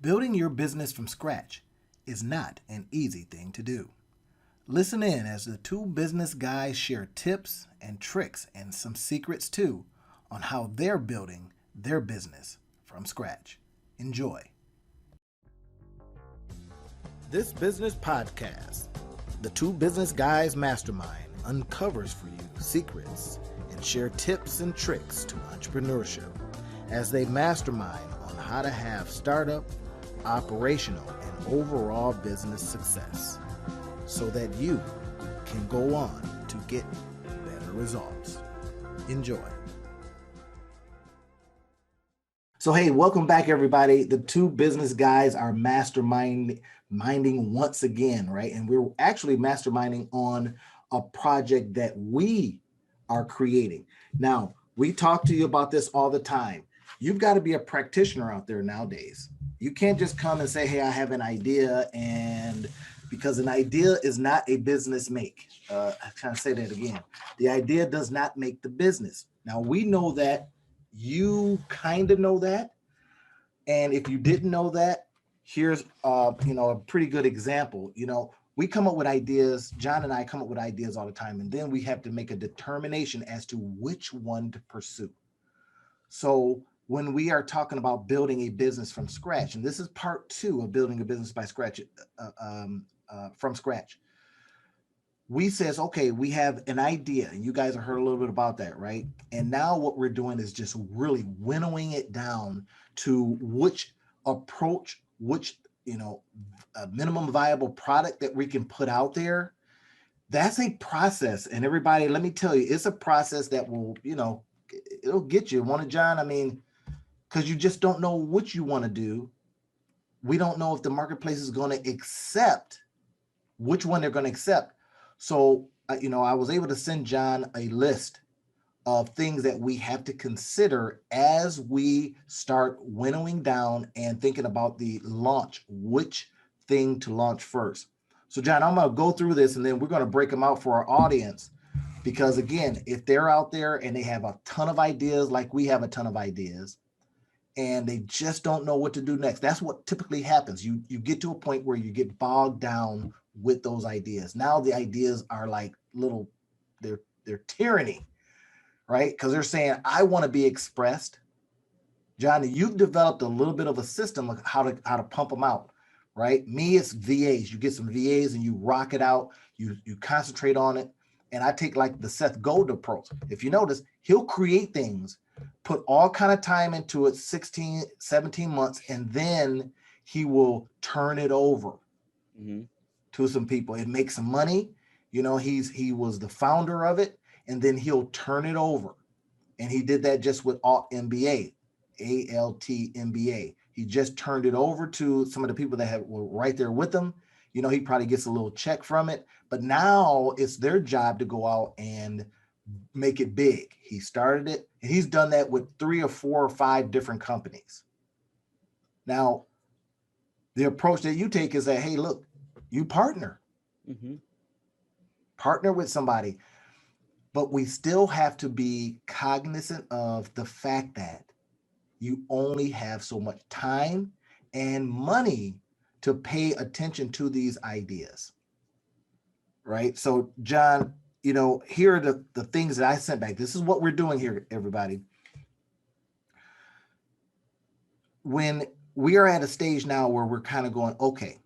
Building your business from scratch is not an easy thing to do. Listen in as the two business guys share tips and tricks and some secrets too on how they're building their business from scratch. Enjoy. This business podcast, the Two Business Guys Mastermind, uncovers for you secrets and share tips and tricks to entrepreneurship as they mastermind on how to have startup, operational, and overall business success so that you can go on to get better results. Enjoy. So, hey, welcome back, everybody. The Two Business Guys are masterminding once again, right? And we're actually masterminding on a project that we are creating. Now, we talk to you about this all the time. You've got to be a practitioner out there nowadays. You can't just come and say, hey, I have an idea, and because an idea is not a business make. I kind of say that again. The idea does not make the business. Now, we know that. You kind of know that. And if you didn't know that, here's a pretty good example. We come up with ideas. John and I come up with ideas all the time, and then we have to make a determination as to which one to pursue. So when we are talking about building a business from scratch, and this is part 2 of building a business from scratch, we says, okay, we have an idea, and you guys have heard a little bit about that, right? And now what we're doing is just really winnowing it down to which approach, which minimum viable product that we can put out there. That's a process, and everybody, let me tell you, it's a process that will, it'll get you. Want it, John? I mean, because you just don't know what you want to do. We don't know if the marketplace is going to accept which one they're going to accept. So, I was able to send John a list of things that we have to consider as we start winnowing down and thinking about the launch, which thing to launch first. So, John, I'm going to go through this, and then we're going to break them out for our audience. Because, again, if they're out there and they have a ton of ideas, like we have a ton of ideas, and they just don't know what to do next, that's what typically happens. You get to a point where you get bogged down with those ideas. Now the ideas are like they're tyranny, right? Because they're saying, I want to be expressed. Johnny, you've developed a little bit of a system of how to pump them out, right? Me, it's VAs. You get some VAs and you rock it out. You concentrate on it. And I take like the Seth Godin approach. If you notice, he'll create things, put all kind of time into it, 16, 17 months, and then he will turn it over to some people. It makes some money. He was the founder of it, and then he'll turn it over. And he did that just with Alt MBA, ALT MBA. He just turned it over to some of the people that were right there with him. He probably gets a little check from it, but now it's their job to go out and make it big. He started it, and he's done that with 3 or 4 or 5 different companies. Now, the approach that you take is that, hey, look, you partner. Partner with somebody. But we still have to be cognizant of the fact that you only have so much time and money to pay attention to these ideas, right? So, John, here are the things that I sent back. This is what we're doing here, everybody. When we are at a stage now where we're kind of going, okay,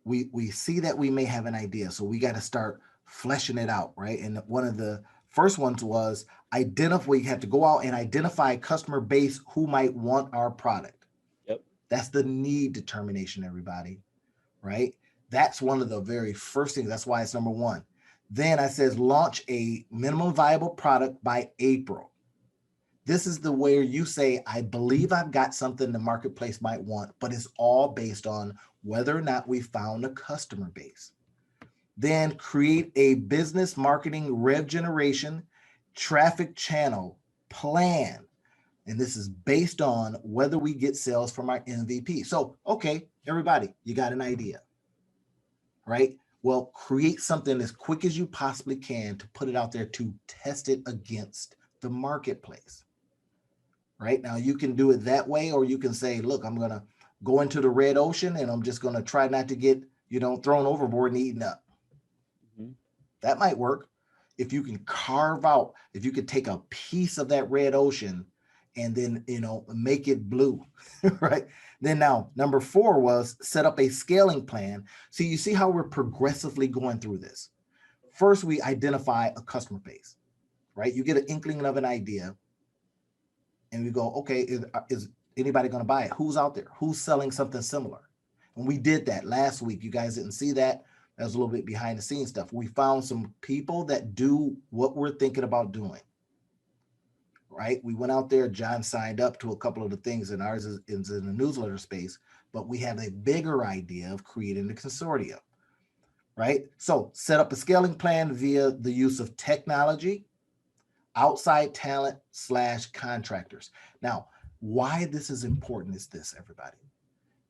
we see that we may have an idea, so we got to start fleshing it out, right? And one of the first ones was identify. You have to go out and identify customer base who might want our product. Yep. That's the need determination, everybody, right? That's one of the very first things. That's why it's number 1. Then I says launch a minimum viable product by April. This is the where you say, I believe I've got something the marketplace might want, but it's all based on whether or not we found a customer base. Then create a business marketing rev generation traffic channel plan. And this is based on whether we get sales from our MVP. So, okay, everybody, you got an idea, right? Well, create something as quick as you possibly can to put it out there to test it against the marketplace. Right now, you can do it that way, or you can say, look, I'm going to go into the red ocean and I'm just going to try not to get, thrown overboard and eaten up. Mhm. That might work. If you can carve out, if you could take a piece of that red ocean and then, make it blue, right? Then now, number 4 was set up a scaling plan. So you see how we're progressively going through this. First, we identify a customer base, right? You get an inkling of an idea and we go, okay, is anybody going to buy it? Who's out there? Who's selling something similar? And we did that last week. You guys didn't see that. That was a little bit behind the scenes stuff. We found some people that do what we're thinking about doing, right? We went out there. John signed up to a couple of the things, and ours is in the newsletter space, but we have a bigger idea of creating the consortium, right? So set up a scaling plan via the use of technology, outside talent / contractors. Now, why this is important is this, everybody,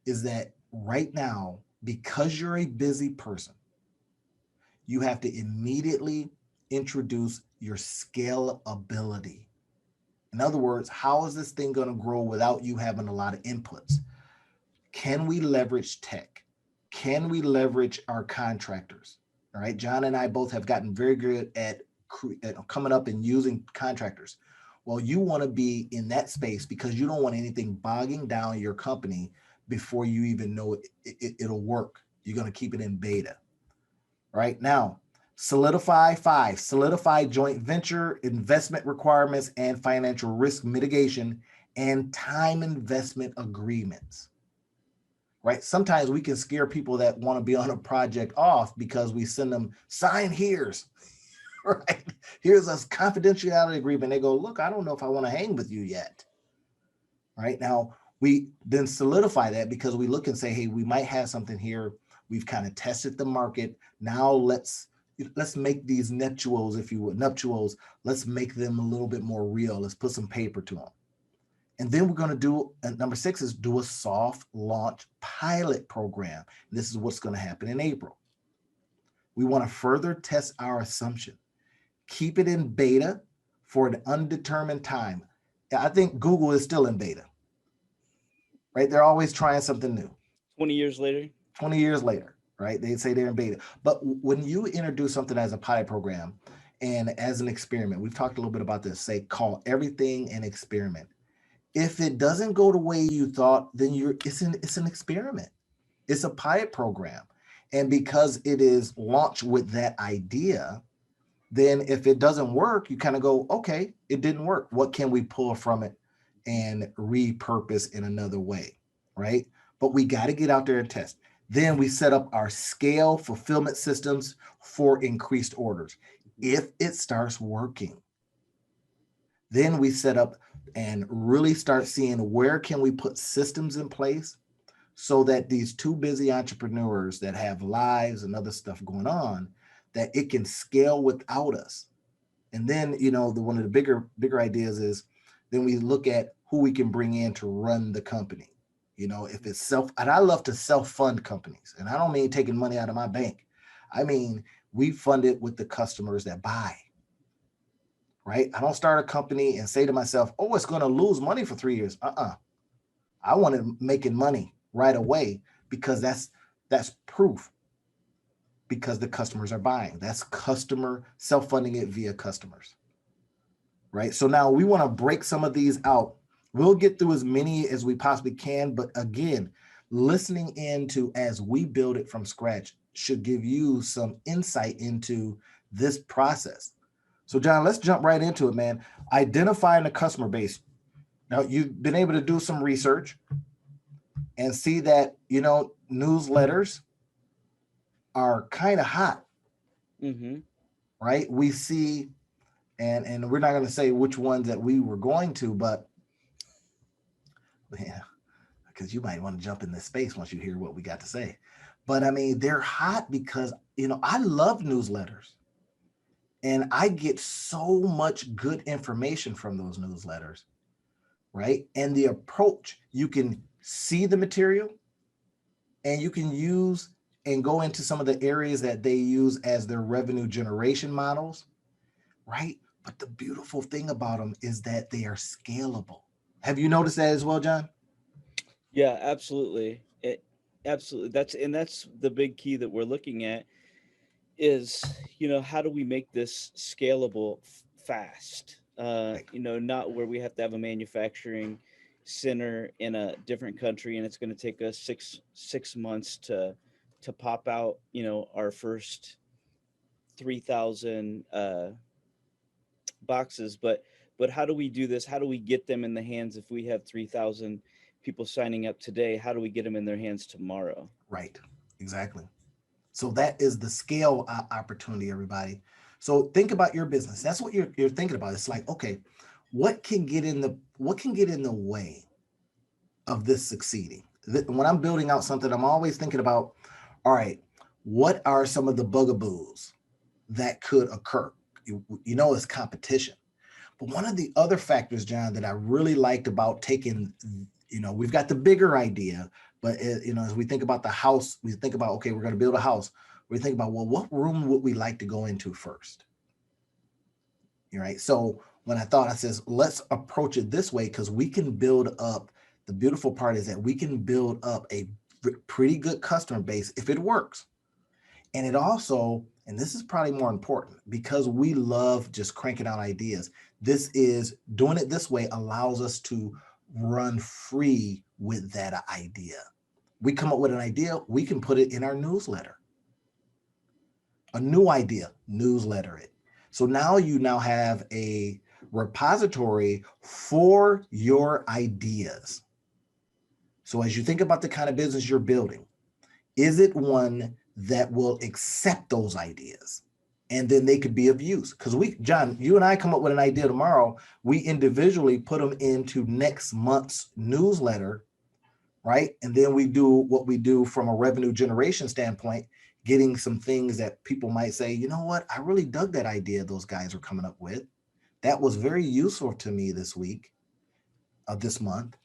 is that right now, because you're a busy person, you have to immediately introduce your scalability. In other words, how is this thing going to grow without you having a lot of inputs? Can we leverage tech? Can we leverage our contractors? All right. John and I both have gotten very good at coming up and using contractors. Well, you want to be in that space because you don't want anything bogging down your company before you even know it'll work. You're going to keep it in beta. Right now, solidify joint venture investment requirements and financial risk mitigation and time investment agreements. Right? Sometimes we can scare people that want to be on a project off because we send them sign here's, right? Here's a confidentiality agreement. They go, look, I don't know if I want to hang with you yet. Right now, we then solidify that because we look and say, hey, we might have something here. We've kind of tested the market. Now let's make these nuptials, if you would, nuptials. Let's make them a little bit more real. Let's put some paper to them. And then we're going to do number 6 is do a soft launch pilot program. And this is what's going to happen in April. We want to further test our assumption. Keep it in beta for an undetermined time. I think Google is still in beta, right? They're always trying something new. 20 years later. 20 years later, right? They say they're in beta. But when you introduce something as a pilot program and as an experiment, we've talked a little bit about this, say call everything an experiment. If it doesn't go the way you thought, then it's an experiment. It's a pilot program. And because it is launched with that idea, then if it doesn't work, you kind of go, okay, it didn't work. What can we pull from it and repurpose in another way, right? But we got to get out there and test. Then we set up our scale fulfillment systems for increased orders. If it starts working, then we set up and really start seeing where can we put systems in place so that these two busy entrepreneurs that have lives and other stuff going on, that it can scale without us. And then, one of the bigger ideas is then we look at who we can bring in to run the company. If it's and I love to self-fund companies. And I don't mean taking money out of my bank. I mean, we fund it with the customers that buy, right? I don't start a company and say to myself, oh, it's going to lose money for 3 years. I want it making money right away because that's proof because the customers are buying. That's customer self-funding it via customers, right? So now we want to break some of these out. We'll get through as many as we possibly can, but again, listening into as we build it from scratch should give you some insight into this process. So John, let's jump right into it, man. Identifying the customer base. Now you've been able to do some research and see that, newsletters are kind of hot, Mm-hmm. right? We see, and we're not going to say which ones that we were going to, but yeah, because you might want to jump in this space once you hear what we got to say. But I mean, they're hot because, I love newsletters and I get so much good information from those newsletters, right? And the approach, you can see the material and you can use and go into some of the areas that they use as their revenue generation models, right? But the beautiful thing about them is that they are scalable. Have you noticed that as well, John? Yeah, absolutely. Absolutely. That's the big key that we're looking at is, how do we make this scalable fast? Right. Not where we have to have a manufacturing center in a different country and it's going to take us six months to pop out, our first 3,000 boxes, but how do we do this? How do we get them in the hands if we have 3,000 people signing up today? How do we get them in their hands tomorrow? Right. Exactly. So that is the scale opportunity, everybody. So think about your business. That's what you're thinking about. It's like, okay, what can get in the way of this succeeding? When I'm building out something, I'm always thinking about, all right, what are some of the bugaboos that could occur? It's competition. But one of the other factors, John, that I really liked about taking, we've got the bigger idea, but as we think about the house, we think about, okay, we're going to build a house. We think about, well, what room would we like to go into first? Right. So when I says, let's approach it this way, because we can build up. The beautiful part is that we can build up a pretty good customer base if it works. And it also, and this is probably more important, because we love just cranking out ideas. This is doing it this way allows us to run free with that idea. We come up with an idea, we can put it in our newsletter. A new idea, newsletter it. So now you now have a repository for your ideas. So as you think about the kind of business you're building, is it one that will accept those ideas? And then they could be of use. Because John, you and I come up with an idea tomorrow, we individually put them into next month's newsletter, right? And then we do what we do from a revenue generation standpoint, getting some things that people might say, you know what, I really dug that idea those guys are coming up with. That was very useful to me this week of this month.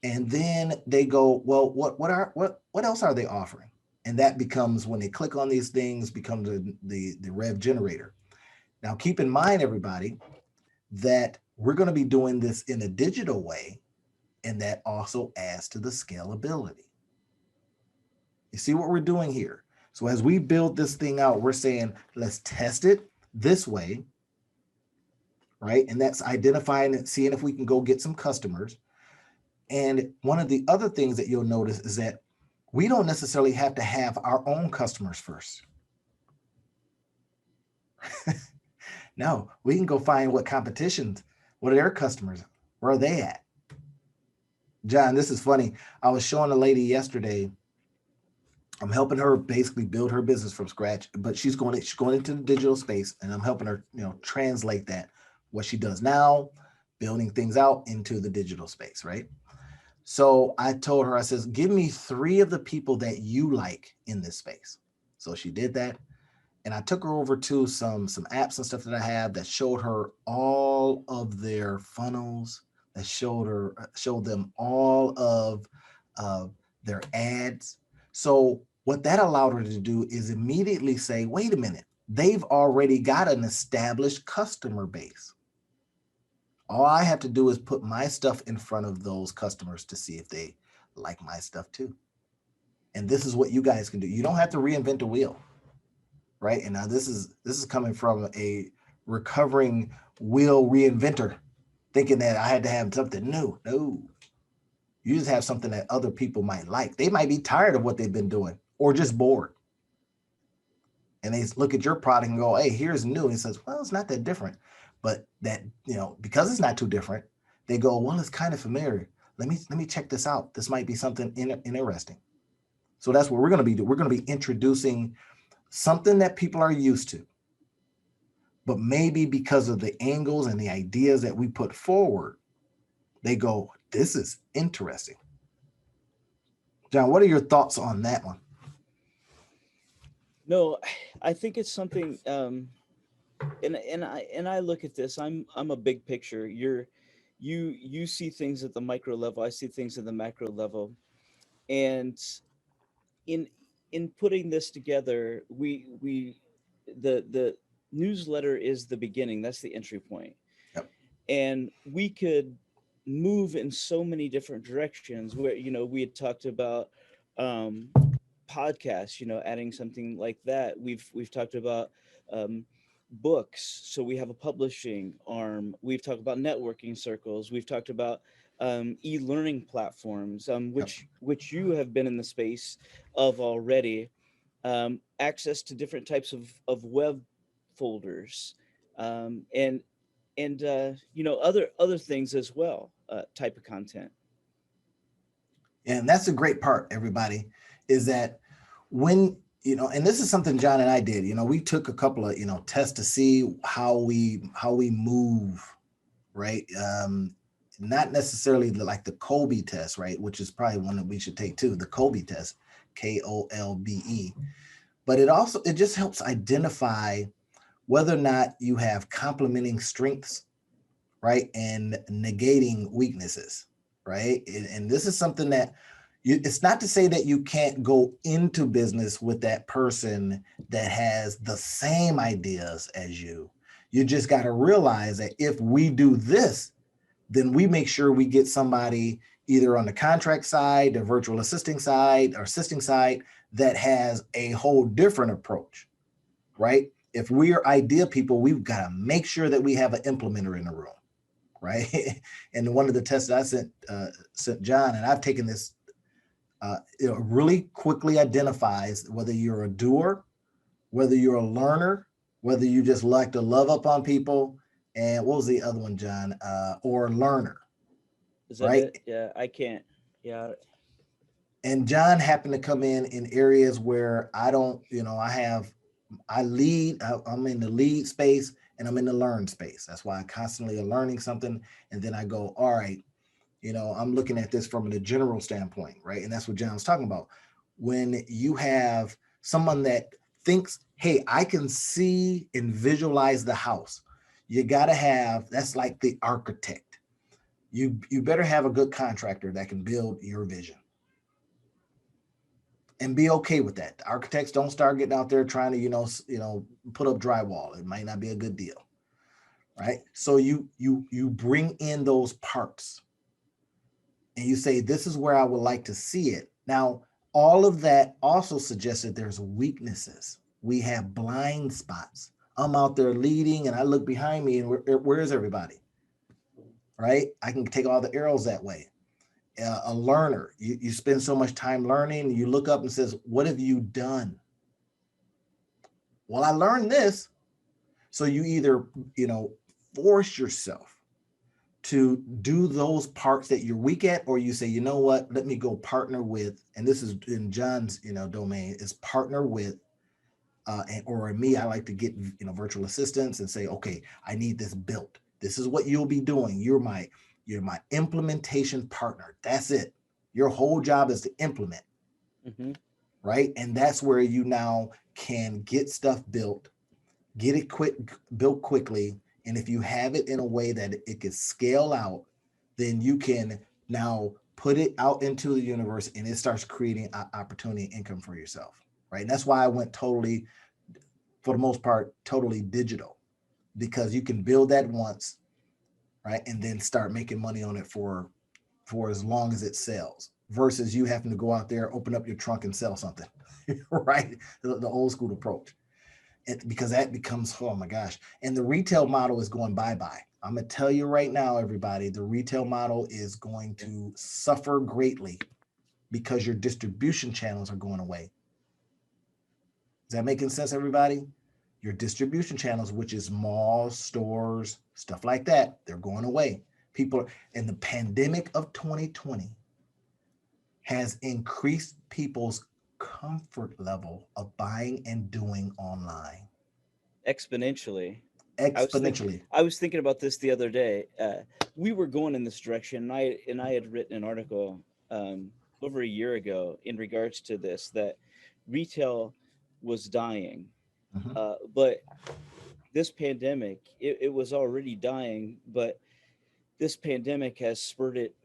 And then they go, well, what else are they offering? And that becomes, when they click on these things, becomes the rev generator. Now keep in mind, everybody, that we're going to be doing this in a digital way, and that also adds to the scalability. You see what we're doing here? So as we build this thing out, we're saying, let's test it this way, right? And that's identifying and seeing if we can go get some customers. And one of the other things that you'll notice is that we don't necessarily have to have our own customers first. No, we can go find what competitions, what are their customers, where are they at? John, this is funny. I was showing a lady yesterday. I'm helping her basically build her business from scratch, but she's going into the digital space, and I'm helping her, translate that, what she does now, building things out into the digital space, right? So I told her, I says, give me three of the people that you like in this space. So she did that. And I took her over to some apps and stuff that I have that showed her all of their funnels, that showed them all of their ads. So what that allowed her to do is immediately say, wait a minute, they've already got an established customer base. All I have to do is put my stuff in front of those customers to see if they like my stuff too. And this is what you guys can do. You don't have to reinvent the wheel, right? And now this is coming from a recovering wheel reinventor, thinking that I had to have something new. No, you just have something that other people might like. They might be tired of what they've been doing or just bored. And they look at your product and go, hey, here's new. And he says, well, it's not that different. But that, because it's not too different, they go, well, it's kind of familiar. Let me check this out. This might be something interesting. So that's what we're going to be doing. We're going to be introducing something that people are used to, but maybe because of the angles and the ideas that we put forward, they go, this is interesting. John, what are your thoughts on that one? No, I think it's something, and I look at this. I'm a big picture. You see things at the micro level. I see things at the macro level, and in in putting this together, the newsletter is the beginning. That's the entry point, Yep. and we could move in so many different directions. Where, we had talked about um, podcasts, adding something like that. We've talked about um, books, so we have a publishing arm. We've talked about networking circles. We've talked about e-learning platforms, Yep. which you have been in the space of already. Access to different types of web folders, and other things as well, type of content. And that's a great part, everybody, is that when, and this is something John and I did, we took a couple of, tests to see how we move, right? Not necessarily like the Colby test, right? Which is probably one that we should take too, the Colby test, Kolbe. But it just helps identify whether or not you have complementing strengths, right? And negating weaknesses, right? And this is something that it's not to say that you can't go into business with that person that has the same ideas as you. You just got to realize that if we do this, then we make sure we get somebody either on the contract side, the virtual assisting side that has a whole different approach, right? If we are idea people, we've got to make sure that we have an implementer in the room, right? And one of the tests that I sent John, and I've taken this, it really quickly identifies whether you're a doer, whether you're a learner, whether you just like to love up on people, and what was the other one, John? Or learner, Is that right? it? Yeah, I can't. Yeah. And John happened to come in areas where I don't, I'm in the lead space and I'm in the learn space. That's why I constantly am learning something. And then I go, all right, I'm looking at this from the general standpoint, right? And that's what John's talking about. When you have someone that thinks, hey, I can see and visualize the house, you got to have, that's like the architect. You better have a good contractor that can build your vision and be okay with that. The architects don't start getting out there trying to, put up drywall. It might not be a good deal, right? So you bring in those parts and you say, this is where I would like to see it. Now, all of that also suggests that there's weaknesses. We have blind spots. I'm out there leading and I look behind me and where is everybody? Right? I can take all the arrows that way. A learner, you spend so much time learning, you look up and says, what have you done? Well, I learned this. So you either, force yourself to do those parts that you're weak at, or you say, you know what, let me go partner with, and this is in John's, domain, is partner with, or me, I like to get, virtual assistants and say, okay, I need this built. This is what you'll be doing. You're my implementation partner. That's it. Your whole job is to implement, Hmm. right? And that's where you now can get stuff built, get it built quickly. And if you have it in a way that it can scale out, then you can now put it out into the universe and it starts creating opportunity and income for yourself, right? And that's why I went totally, for the most part, totally digital, because you can build that once, right? And then start making money on it for as long as it sells, versus you having to go out there, open up your trunk and sell something, right? The old school approach. Because that becomes, oh my gosh. And the retail model is going bye-bye. I'm going to tell you right now, everybody, the retail model is going to suffer greatly because your distribution channels are going away. Is that making sense, everybody? Your distribution channels, which is malls, stores, stuff like that, they're going away. People in the pandemic of 2020 has increased people's comfort level of buying and doing online Exponentially. I was think exponentially. I was thinking about this the other day. We were going in this direction, and I had written an article over a year ago in regards to this, that retail was dying, Mhm. but this pandemic, it was already dying, but this pandemic has spurred it,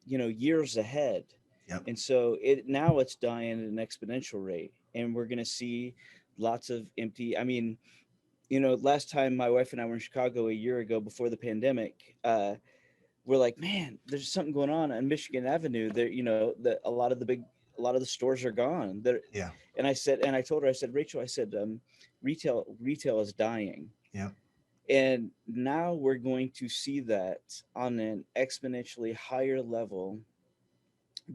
years ahead. Yep. And so it's dying at an exponential rate, and we're going to see lots of empty. I mean, last time my wife and I were in Chicago a year ago before the pandemic, we're like, man, there's something going on Michigan Avenue. There, a lot of the stores are gone. There, Yeah. and I told her, I said, Rachel, I said, retail is dying, Yeah. and now we're going to see that on an exponentially higher level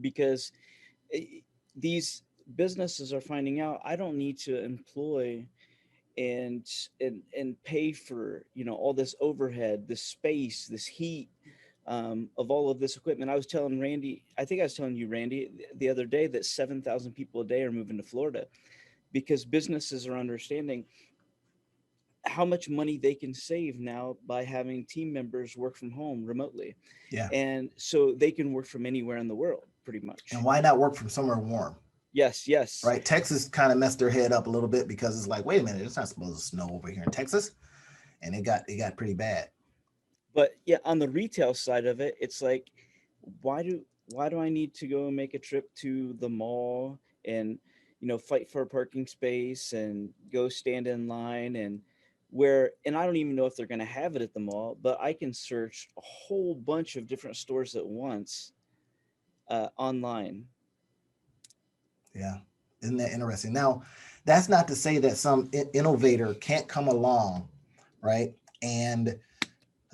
because eh, these businesses are finding out I don't need to employ and and pay for all this overhead, this space, this heat, of all of this equipment. I was telling Randy, I think I was telling you, Randy, the other day that 7,000 people a day are moving to Florida because businesses are understanding how much money they can save now by having team members work from home remotely, Yeah. and so they can work from anywhere in the world pretty And much. why not work from somewhere warm? Yes, yes. Right. Texas kind of messed their head up a little bit because it's like, wait a minute, it's not supposed to snow over here in Texas. And it got pretty bad. But yeah, on the retail side of it, it's like, why do I need to go and make a trip to the mall and fight for a parking space and go stand in line, and I don't even know if they're going to have it at the mall, but I can search a whole bunch of different stores at once, online. Yeah. Isn't that interesting? Now, that's not to say that some innovator can't come along, right? And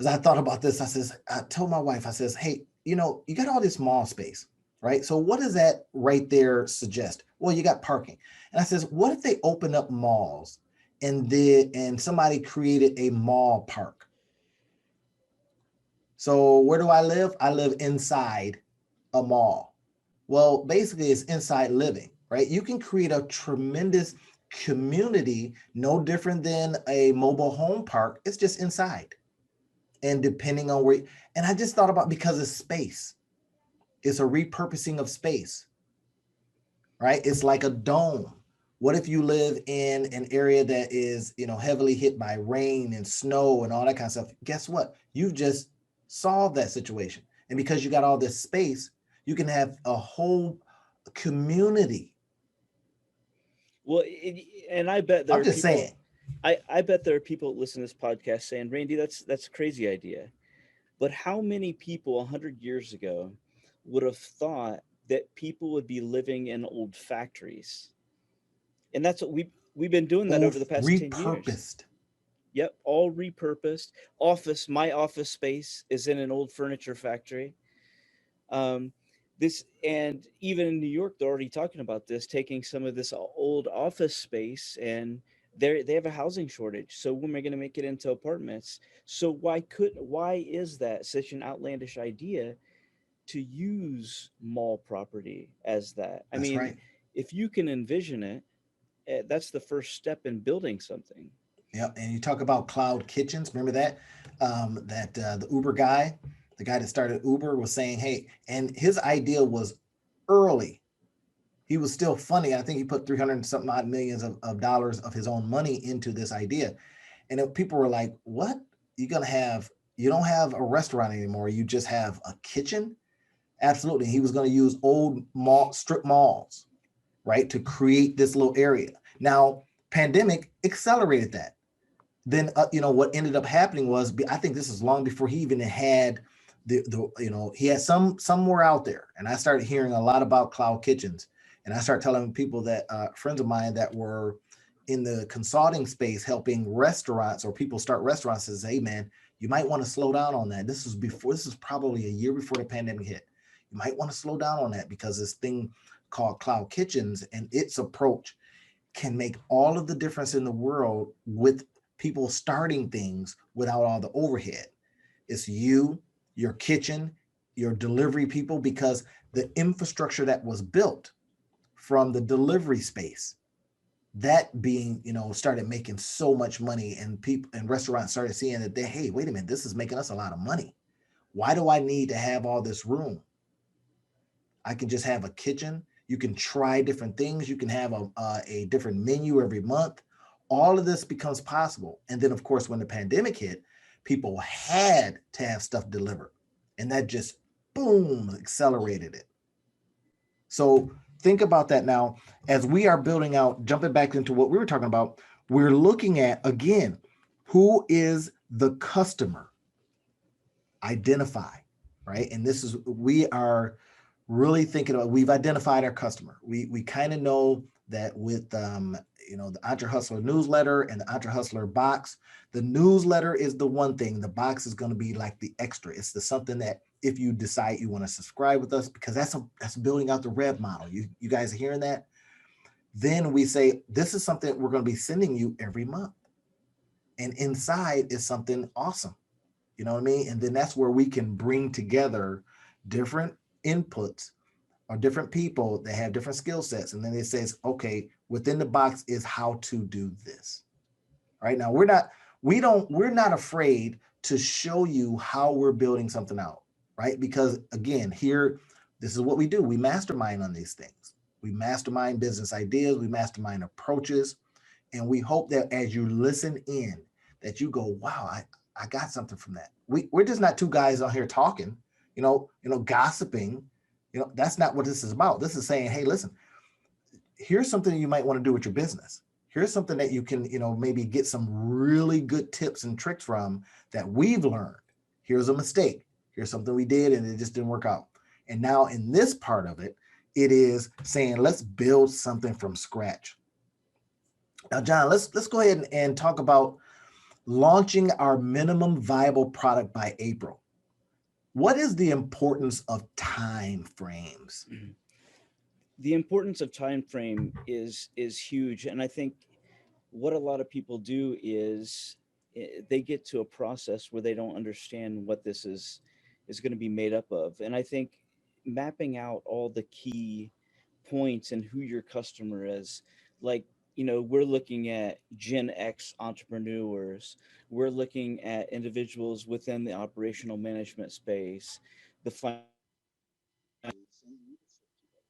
as I thought about this, I told my wife, I says, hey, you got all this mall space, right? So what does that right there suggest? Well, you got parking. And I says, what if they open up malls and somebody created a mall park? So where do I live? I live inside a mall. Well, basically, it's inside living, right? You can create a tremendous community, no different than a mobile home park. It's just inside. And depending on where, and I just thought about because of space, it's a repurposing of space, right? It's like a dome. What if you live in an area that is, heavily hit by rain and snow and all that kind of stuff? Guess what? You've just solved that situation. And because you got all this space, you can have a whole community. Well, and I bet there I'm are just people. saying. I bet there are people listening to this podcast saying, Randy, that's a crazy idea. But how many people 100 years ago would have thought that people would be living in old factories? And that's what we've been doing that Old over the past 10 years. repurposed. Yep, all repurposed. My office space is in an old furniture factory. Um, this and even in New York, they're already talking about this, taking some of this old office space, and they have a housing shortage. So when are we going to make it into apartments? So why is that such an outlandish idea to use mall property as that? I That's mean, right. if you can envision it, that's the first step in building something. Yep. And you talk about cloud kitchens. Remember that? That the Uber guy, the guy that started Uber, was saying, hey, and his idea was early. He was still funny. I think he put 300 something odd millions of dollars of his own money into this idea. And people were like, what? You're going to have, you don't have a restaurant anymore. You just have a kitchen? Absolutely. He was going to use old strip malls, right, to create this little area. Now, pandemic accelerated that. Then, what ended up happening was, I think this is long before he even had he had somewhere out there. And I started hearing a lot about cloud kitchens. And I started telling people that friends of mine that were in the consulting space helping restaurants or people start restaurants says, hey man, you might want to slow down on that. This is probably a year before the pandemic hit. You might want to slow down on that because this thing called cloud kitchens and its approach can make all of the difference in the world with people starting things without all the overhead. It's you, your kitchen, your delivery people, because the infrastructure that was built from the delivery space, that being, started making so much money, and people and restaurants started seeing that hey, wait a minute, this is making us a lot of money. Why do I need to have all this room? I can just have a kitchen. You can try different things. You can have a different menu every month. All of this becomes possible. And then, of course, when the pandemic hit, people had to have stuff delivered. And that just, boom, accelerated it. So think about that now as we are building out, jumping back into what we were talking about, we're looking at, again, who is the customer? Identify. right? And this is, we are really thinking about, we've identified our customer. We kind of know that with the Entre Hustler newsletter and the Entre Hustler box, the newsletter is the one thing, the box is going to be like the extra. It's the something that if you decide you want to subscribe with us, because that's building out the rev model. You guys are hearing that? Then we say this is something we're going to be sending you every month. And inside is something awesome. You know what I mean? And then that's where we can bring together different inputs or different people that have different skill sets. And then it says, okay, within the box is how to do this. Right now, we're not afraid to show you how we're building something out, right? Because again, here, this is what we do. We mastermind on these things. We mastermind business ideas, we mastermind approaches, and we hope that as you listen in, that you go, wow, I got something from that. We're just not two guys on here talking, gossiping. That's not what this is about. This is saying, hey, listen, here's something you might want to do with your business. Here's something that you can, maybe get some really good tips and tricks from that we've learned. Here's a mistake. Here's something we did and it just didn't work out. And now in this part of it, it is saying, let's build something from scratch. Now, John, let's go ahead and talk about launching our minimum viable product by April. What is the importance of time frames? The importance of time frame is huge, and I think what a lot of people do is they get to a process where they don't understand what this is going to be made up of. And I think mapping out all the key points and who your customer is, like, we're looking at Gen X entrepreneurs, we're looking at individuals within the operational management space, the and leadership today.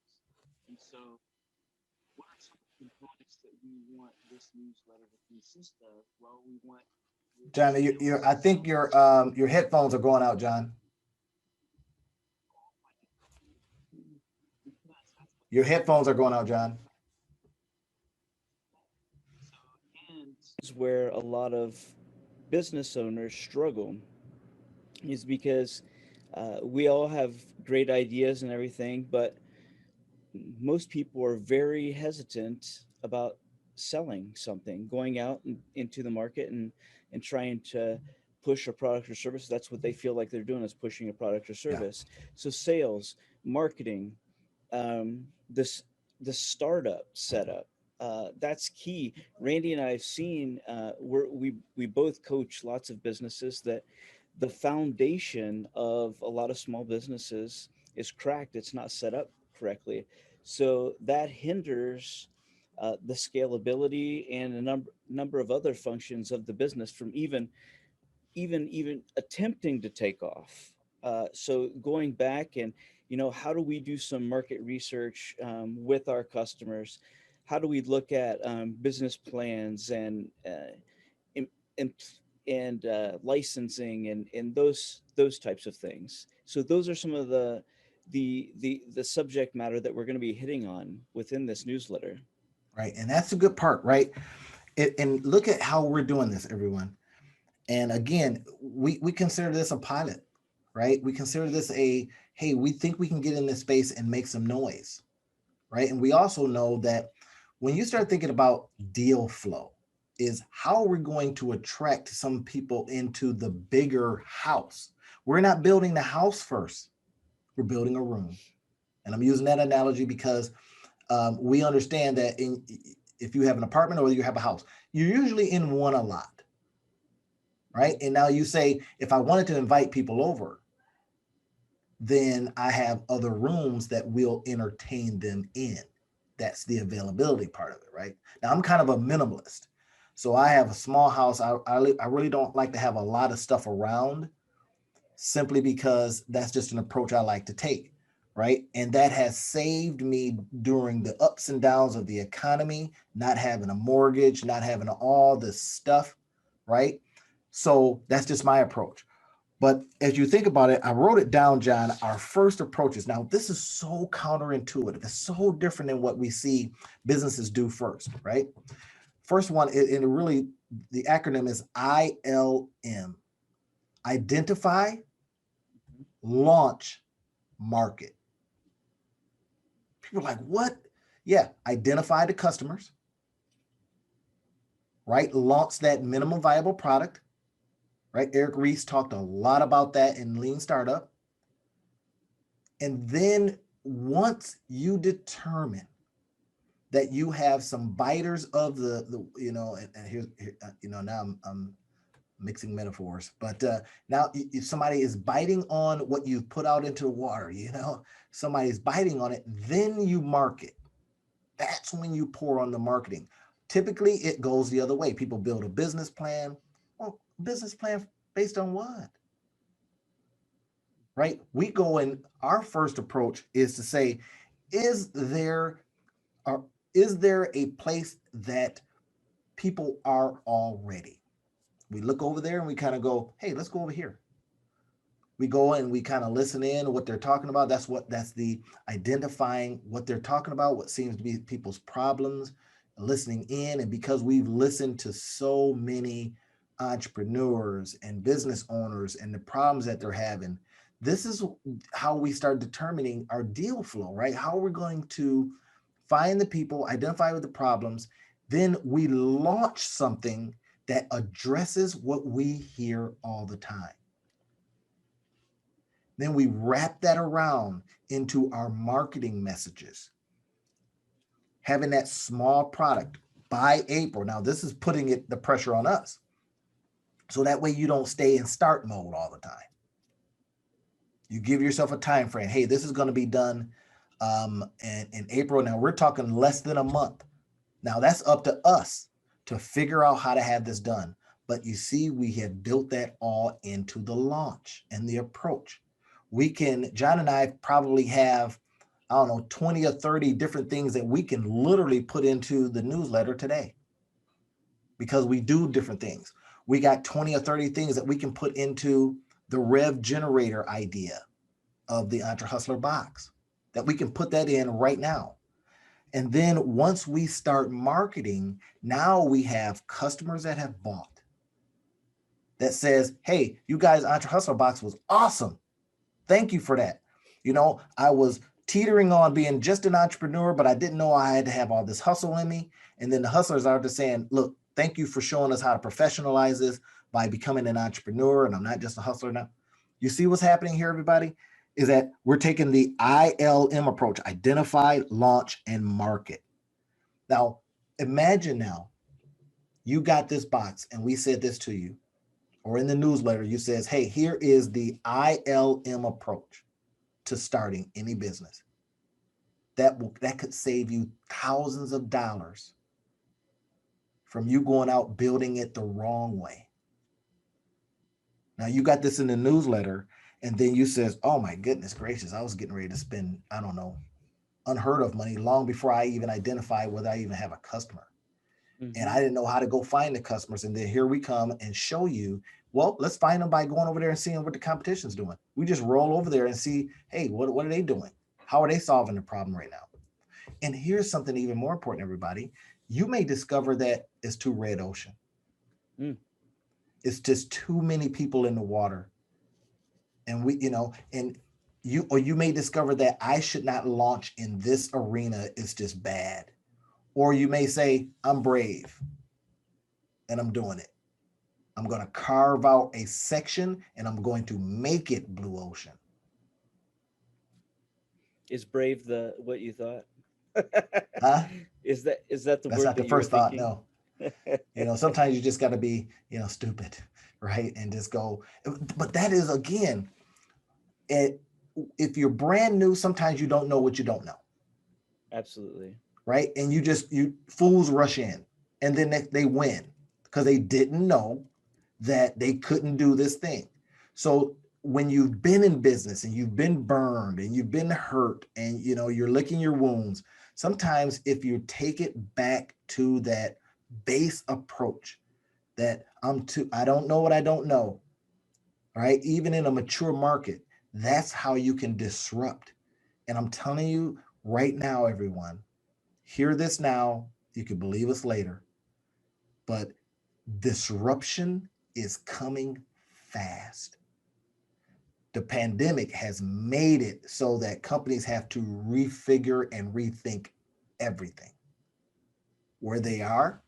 And so, what are some of the components that we want this newsletter to consist of? Well, we want your John, sales I think summary. your headphones are going out, John. Because that's what Your headphones are going out, John. so and is where a lot of business owners struggle is because we all have great ideas and everything, but most people are very hesitant about selling something, going out into the market and trying to push a product or service. That's what they feel like they're doing, is pushing a product or Yeah. service. So sales, marketing, this the startup setup. That's key. Randy and I have seen we both coach lots of businesses that the foundation of a lot of small businesses is cracked. It's not set up correctly, so that hinders the scalability and a number of other functions of the business from even attempting to take off. So going back and how do we do some market research with our customers? How do we look at business plans im- im- and licensing and those types of things? So those are some of the subject matter that we're going to be hitting on within this newsletter. Right. And that's a good part, right? And look at how we're doing this, everyone. And again, we consider this a pilot, right? We consider this hey, we think we can get in this space and make some noise, right? And we also know that when you start thinking about deal flow, is how we're going to attract some people into the bigger house. We're not building the house first, we're building a room. And I'm using that analogy because we understand that if you have an apartment or you have a house, you're usually in one a lot, right? And now you say, if I wanted to invite people over, then I have other rooms that will entertain them in. That's the availability part of it, right? Now I'm kind of a minimalist. So I have a small house. I really don't like to have a lot of stuff around, simply because that's just an approach I like to take, right? And that has saved me during the ups and downs of the economy, not having a mortgage, not having all this stuff, right? So that's just my approach. But as you think about it, I wrote it down, John. Our first approaches. Now, this is so counterintuitive. It's so different than what we see businesses do first, right? First one, it really, the acronym is ILM: identify, launch, market. People are like, what? Yeah, identify the customers, right? Launch that minimum viable product, right? Eric Ries talked a lot about that in Lean Startup. And then once you determine that you have some biters of the and here's now I'm mixing metaphors, but now if somebody is biting on what you've put out into the water, somebody's biting on it, then you market. That's when you pour on the marketing. Typically it goes the other way. People build a business plan. Well, business plan based on what? Right? We go in, our first approach is to say, is there is there a place that people are already? We look over there and we kind of go, hey, let's go over here. We go and we kind of listen in what they're talking about. That's the identifying what they're talking about, what seems to be people's problems, listening in. And because we've listened to so many entrepreneurs and business owners and the problems that they're having, this is how we start determining our deal flow, right? How are we going to find the people, identify with the problems, then we launch something that addresses what we hear all the time. Then we wrap that around into our marketing messages. Having that small product by April. Now, this is putting the pressure on us. So that way you don't stay in start mode all the time. You give yourself a time frame. Hey, this is going to be done in April. Now we're talking less than a month. Now that's up to us to figure out how to have this done. But you see, we have built that all into the launch and the approach. John and I probably have, 20 or 30 different things that we can literally put into the newsletter today because we do different things. We got 20 or 30 things that we can put into the rev generator idea of the Entre Hustler box, that we can put that in right now. And then once we start marketing, now we have customers that have bought that says, hey, you guys, Entre Hustler box was awesome. Thank you for that. I was teetering on being just an entrepreneur, but I didn't know I had to have all this hustle in me. And then the hustlers are just saying, look, thank you for showing us how to professionalize this by becoming an entrepreneur. And I'm not just a hustler now. You see what's happening here, everybody? Is that we're taking the ILM approach, identify, launch, and market. Now, imagine now you got this box and we said this to you, or in the newsletter, you says, hey, here is the ILM approach to starting any business. That could save you thousands of dollars from you going out building it the wrong way. Now you got this in the newsletter, and then you says, oh my goodness gracious, I was getting ready to spend, unheard of money long before I even identify whether I even have a customer. Mm-hmm. And I didn't know how to go find the customers. And then here we come and show you, well, let's find them by going over there and seeing what the competition's doing. We just roll over there and see, hey, what are they doing? How are they solving the problem right now? And here's something even more important, everybody. You may discover that it's too red ocean. It's just too many people in the water. And you may discover that I should not launch in this arena. It's just bad. Or you may say, I'm brave and I'm doing it. I'm going to carve out a section and I'm going to make it blue ocean. Is brave what you thought? Huh? Is that the That's word not that the first thought, thinking? No. Sometimes you just got to be, stupid, right? And just go. But that is, again, if you're brand new, sometimes you don't know what you don't know. Absolutely. Right? And you fools rush in and then they win because they didn't know that they couldn't do this thing. So when you've been in business and you've been burned and you've been hurt and you're licking your wounds, sometimes if you take it back to that base approach that I don't know what I don't know, right? Even in a mature market, that's how you can disrupt. And I'm telling you right now, everyone, hear this now, you can believe us later, but disruption is coming fast. the pandemic has made it so that companies have to refigure and rethink everything. Where they are,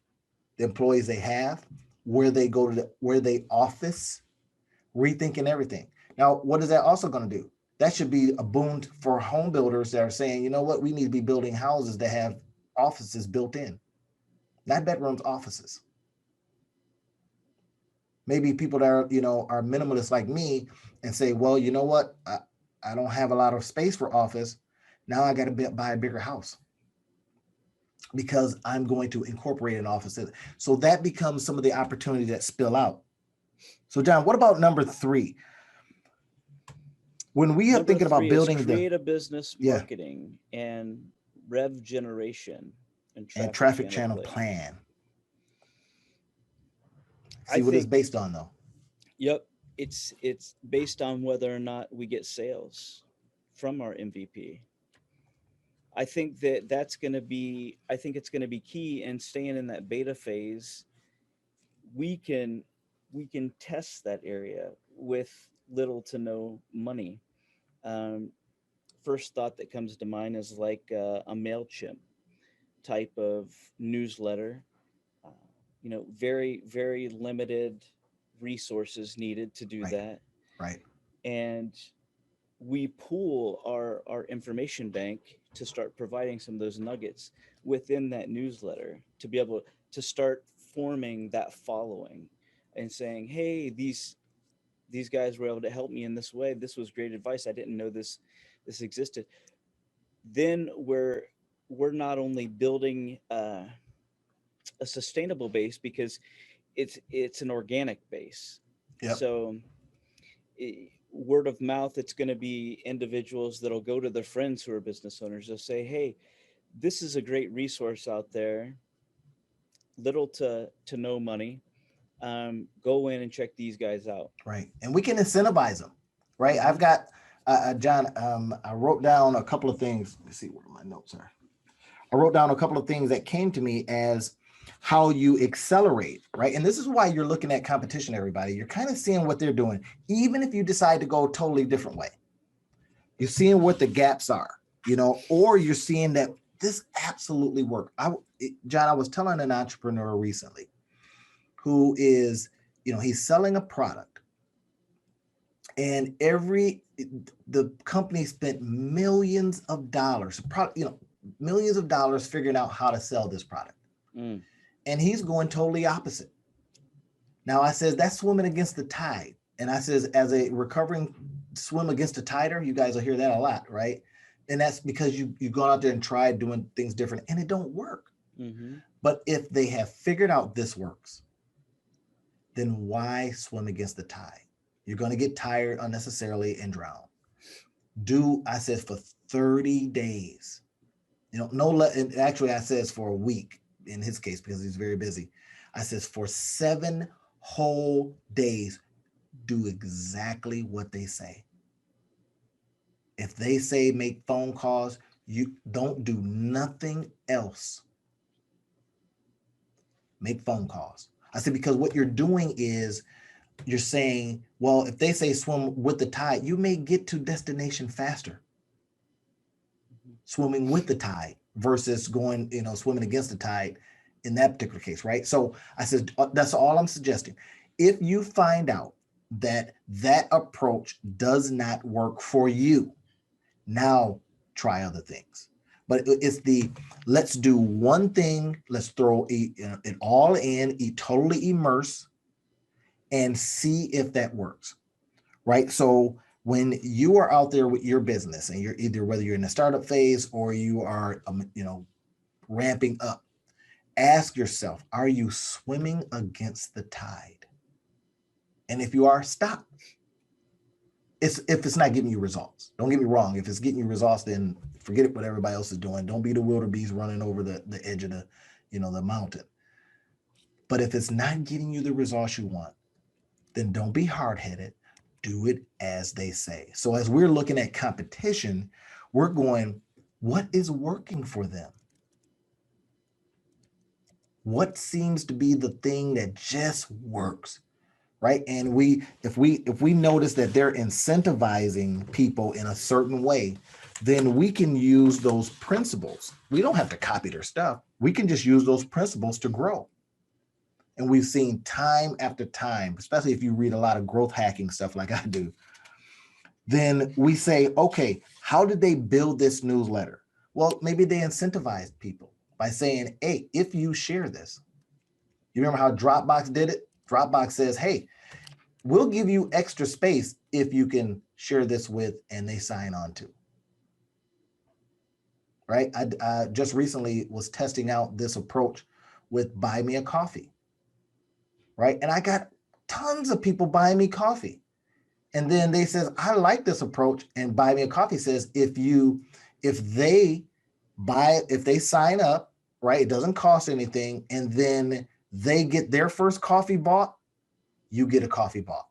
the employees they have, where they go to where they office, rethinking everything. Now, what is that also going to do? That should be a boon for home builders that are saying, you know what, we need to be building houses that have offices built in, not bedrooms, offices. Maybe people that are, are minimalists like me and say, well, you know what, I don't have a lot of space for office. Now I got to buy a bigger house because I'm going to incorporate an office. So that becomes some of the opportunity that spill out. So John, what about number 3? When we are Number thinking about 3 is building create a business yeah, marketing and rev generation and and traffic traffic channel channel plan. plan. I See what it's think, based on though. yep, it's based on whether or not we get sales from our MVP. I think that's going to be, I think it's going to be key, and staying in that beta phase, we can we can test that area with little to no money. Um, First thought that comes to mind is like a Mailchimp type of newsletter. Uh, very limited resources needed to do Right, that, right, and we pool our information bank to start providing some of those nuggets within that newsletter to be able to start forming that following and saying, hey, these guys were able to help me in this way. This was great advice. I didn't know this existed. Then we're not only building a sustainable base, because it's an organic base. yep, So word of mouth, it's going to be individuals that'll go to their friends who are business owners. They'll say, hey, this is a great resource out there, little to no money. Go in and check these guys out. right. And we can incentivize them, right? I've got John. I wrote down a couple of things. Let's see where my notes are. I wrote down a couple of things that came to me as how you accelerate, right? And this is why you're looking at competition, everybody. You're kind of seeing what they're doing, even if you decide to go a totally different way. You're seeing what the gaps are, or you're seeing that this absolutely worked. John, I was telling an entrepreneur recently who is, he's selling a product, and the company spent millions of dollars, millions of dollars figuring out how to sell this product. Mm. And he's going totally opposite. Now I says that's swimming against the tide. And I says, as a recovering swim against the tider, you guys will hear that a lot, right? And that's because you've gone out there and tried doing things different and it don't work. Mm-hmm. But if they have figured out this works, then why swim against the tide? You're going to get tired unnecessarily and drown. I said for 30 days, actually I says for a week in his case, because he's very busy. I says for 7 whole days, do exactly what they say. If they say make phone calls, you don't do nothing else. Make phone calls. I said, because what you're doing is you're saying, well, if they say swim with the tide, you may get to destination faster swimming with the tide versus going, swimming against the tide in that particular case, right? So I said, that's all I'm suggesting. If you find out that approach does not work for you, now try other things. But it's let's do one thing, let's throw it all in, totally immerse, and see if that works, right? So when you are out there with your business and you're either, whether you're in the startup phase or you are, ramping up, ask yourself, are you swimming against the tide? And if you are, stop. If it's not getting you results, don't get me wrong. If it's getting you results, then forget what everybody else is doing. Don't be the wildebeest running over the edge of the mountain. But if it's not getting you the results you want, then don't be hard-headed. Do it as they say. So as we're looking at competition, we're going, what is working for them? What seems to be the thing that just works? right? And if we notice that they're incentivizing people in a certain way, then we can use those principles. We don't have to copy their stuff. We can just use those principles to grow. And we've seen time after time, especially if you read a lot of growth hacking stuff like I do, then we say, okay, how did they build this newsletter? Well, maybe they incentivized people by saying, hey, if you share this, you remember how Dropbox did it? Dropbox says, hey, we'll give you extra space if you can share this with, and they sign on to. Right? I just recently was testing out this approach with Buy Me a Coffee. Right? And I got tons of people buying me coffee. And then they says, I like this approach. And Buy Me a Coffee says, if they sign up, right, it doesn't cost anything, and then they get their first coffee bought, you get a coffee bought.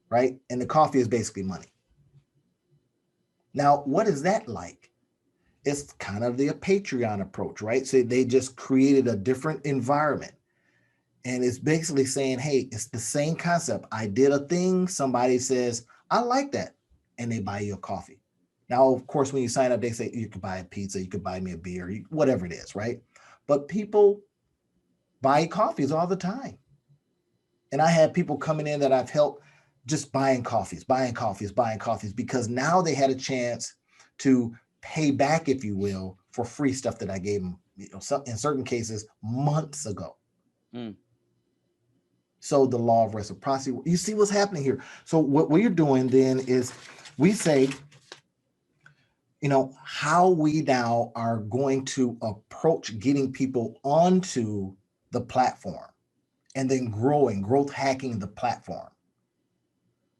Right? And the coffee is basically money. Now, what is that like? It's kind of the Patreon approach, right? So they just created a different environment. And it's basically saying, hey, it's the same concept. I did a thing. Somebody says, I like that. And they buy you a coffee. Now, of course, when you sign up, they say you could buy a pizza, you could buy me a beer, whatever it is, right? But people buy coffees all the time. And I had people coming in that I've helped just buying coffees, because now they had a chance to pay back, if you will, for free stuff that I gave them, in certain cases, months ago. Mm. So the law of reciprocity, you see what's happening here. So what we're doing then is we say, how we now are going to approach getting people onto the platform and then growth hacking the platform.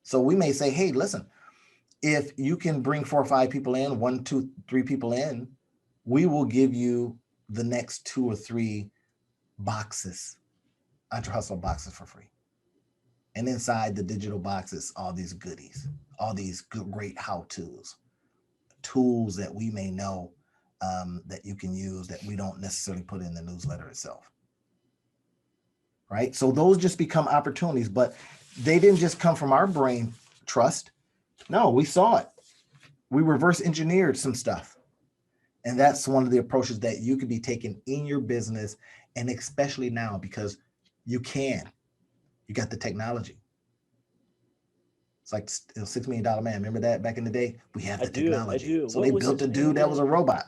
So we may say, hey, listen, if you can bring 4 or 5 people in, 1, 2, 3 people in, we will give you the next 2 or 3 boxes, Entre Hustle boxes for free. And inside the digital boxes, all these goodies, all these great how-tos, tools that we may know that you can use that we don't necessarily put in the newsletter itself. Right? So those just become opportunities, but they didn't just come from our brain trust. No, we saw it. We reverse engineered some stuff. And that's one of the approaches that you could be taking in your business, and especially now because you got the technology. It's like $6 Million Man. Remember that back in the day? We have the technology. I do. So they built a dude that was a robot.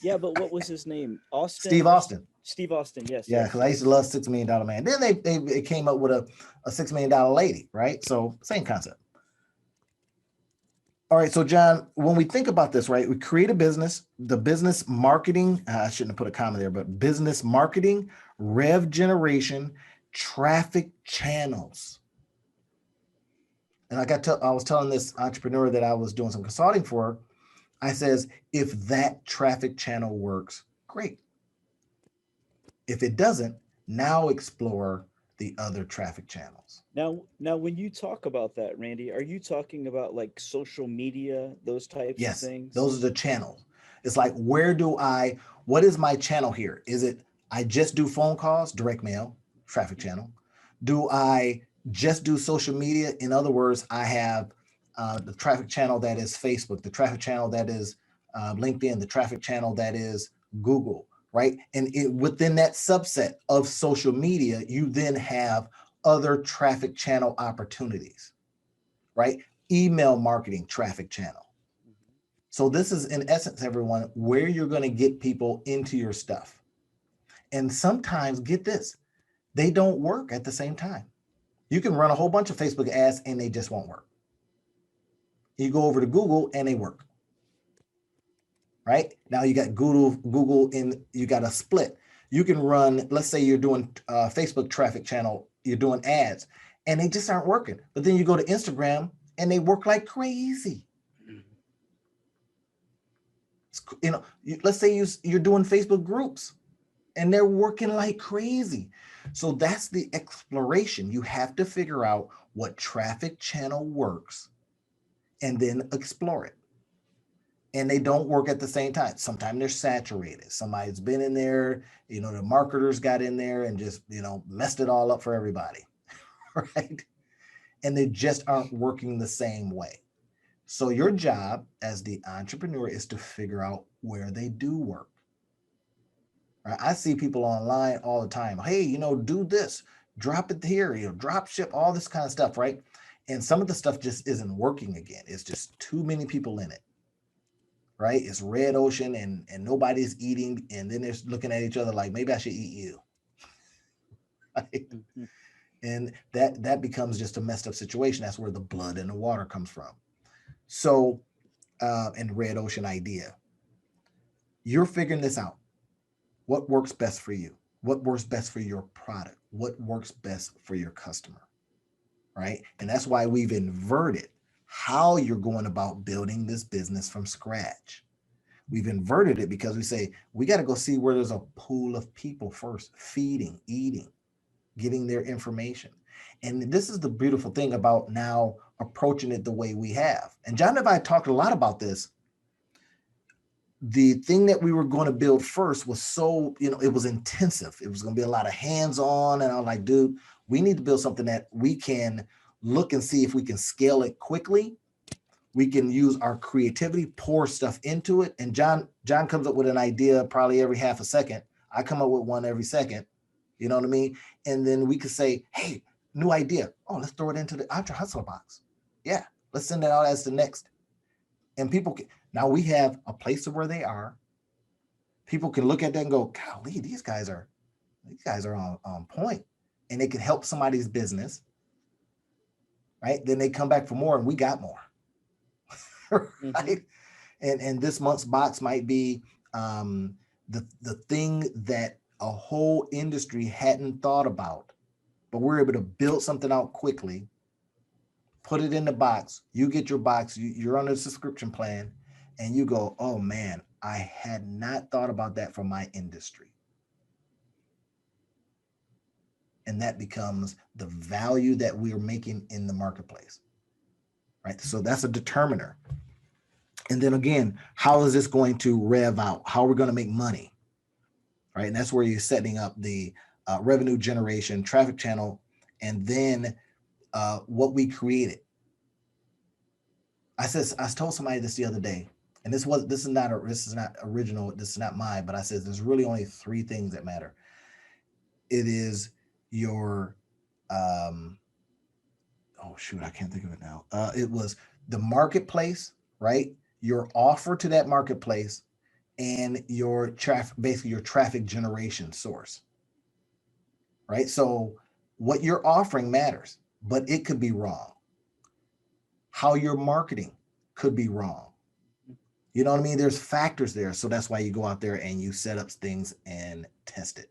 Yeah, but what was his name? Austin? Steve Austin. Steve Austin, yes. Yeah, because I used to love $6 Million Man. Then they came up with a $6 Million Lady, right? So same concept. All right, so John, when we think about this, right, we create a business, the business marketing, I shouldn't have put a comma there, but business marketing, rev generation, traffic channels. And I was telling this entrepreneur that I was doing some consulting for, I says, if that traffic channel works, great. If it doesn't, now explore the other traffic channels. Now, when you talk about that, Randy, are you talking about like social media, those types of things? Yes, those are the channels. It's like, what is my channel here? Is it, I just do phone calls, direct mail, traffic channel? Do I just do social media? In other words, I have the traffic channel that is Facebook, the traffic channel that is LinkedIn, the traffic channel that is Google, right? And within that subset of social media, you then have other traffic channel opportunities, right? Email marketing traffic channel. So this is, in essence, everyone, where you're going to get people into your stuff. And sometimes, get this, they don't work at the same time. You can run a whole bunch of Facebook ads and they just won't work. You go over to Google and they work. Right? Now you got Google, and you got a split. You can run, let's say you're doing Facebook traffic channel, you're doing ads, and they just aren't working. But then you go to Instagram and they work like crazy. Let's say you're doing Facebook groups and they're working like crazy. So that's the exploration. You have to figure out what traffic channel works and then explore it. And they don't work at the same time. Sometimes they're saturated. Somebody's been in there, the marketers got in there and just, messed it all up for everybody, right? And they just aren't working the same way. So your job as the entrepreneur is to figure out where they do work. Right? I see people online all the time. Hey, do this, drop it here, drop ship, all this kind of stuff, right? And some of the stuff just isn't working again. It's just too many people in it, right? It's red ocean and nobody's eating, and then they're looking at each other like maybe I should eat you. Right? Mhm. And that becomes just a messed up situation. That's where the blood and the water comes from. So, and red ocean idea. You're figuring this out. What works best for you? What works best for your product? What works best for your customer? Right? And that's why we've inverted how you're going about building this business from scratch. We've inverted it because we say we got to go see where there's a pool of people first, feeding, eating, getting their information. And this is the beautiful thing about now approaching it the way we have. And John and I talked a lot about this. The thing that we were going to build first was so, it was intensive. It was going to be a lot of hands on. And I was like, dude, we need to build something that we can look and see if we can scale it quickly. We can use our creativity, pour stuff into it. And John comes up with an idea probably every half a second. I come up with one every second. You know what I mean? And then we could say, hey, new idea. Oh, let's throw it into the Ultra Hustler box. Yeah, let's send it out as the next. And people can, now we have a place of where they are. People can look at that and go, golly, these guys are on point. And they can help somebody's business. Right? Then they come back for more and we got more. Mhm. Right? And this month's box might be the thing that a whole industry hadn't thought about, but we're able to build something out quickly, put it in the box. You get your box. You're on a subscription plan, and you go, "Oh man, I had not thought about that for my industry," and that becomes the value that we are making in the marketplace. Right. So that's a determiner. And then again, how is this going to rev out? How are we going to make money? Right. And that's where you're setting up the revenue generation, traffic channel, and then what we created. I told somebody this the other day, and this is not original. This is not mine, but I said there's really only three things that matter. It is your oh shoot, I can't think of it now. It was the marketplace, right? Your offer to that marketplace, and your traffic, basically your traffic generation source, right? So what you're offering matters, but it could be wrong. How you're marketing could be wrong. You know what I mean? There's factors there. So that's why you go out there and you set up things and test it.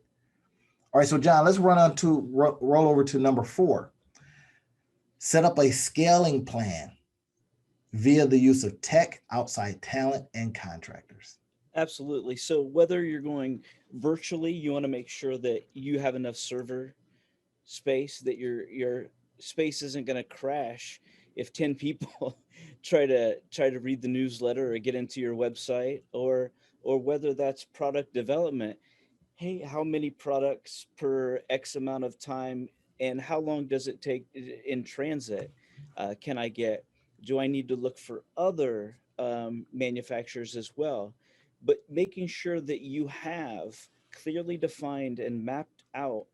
All right. So, John, let's roll over to number 4. Set up a scaling plan via the use of tech, outside talent, and contractors. Absolutely. So whether you're going virtually, you want to make sure that you have enough server space, that your space isn't going to crash if 10 people try to read the newsletter or get into your website, or whether that's product development. Hey, how many products per X amount of time, and how long does it take in transit? Can I get? Do I need to look for other manufacturers as well? But making sure that you have clearly defined and mapped out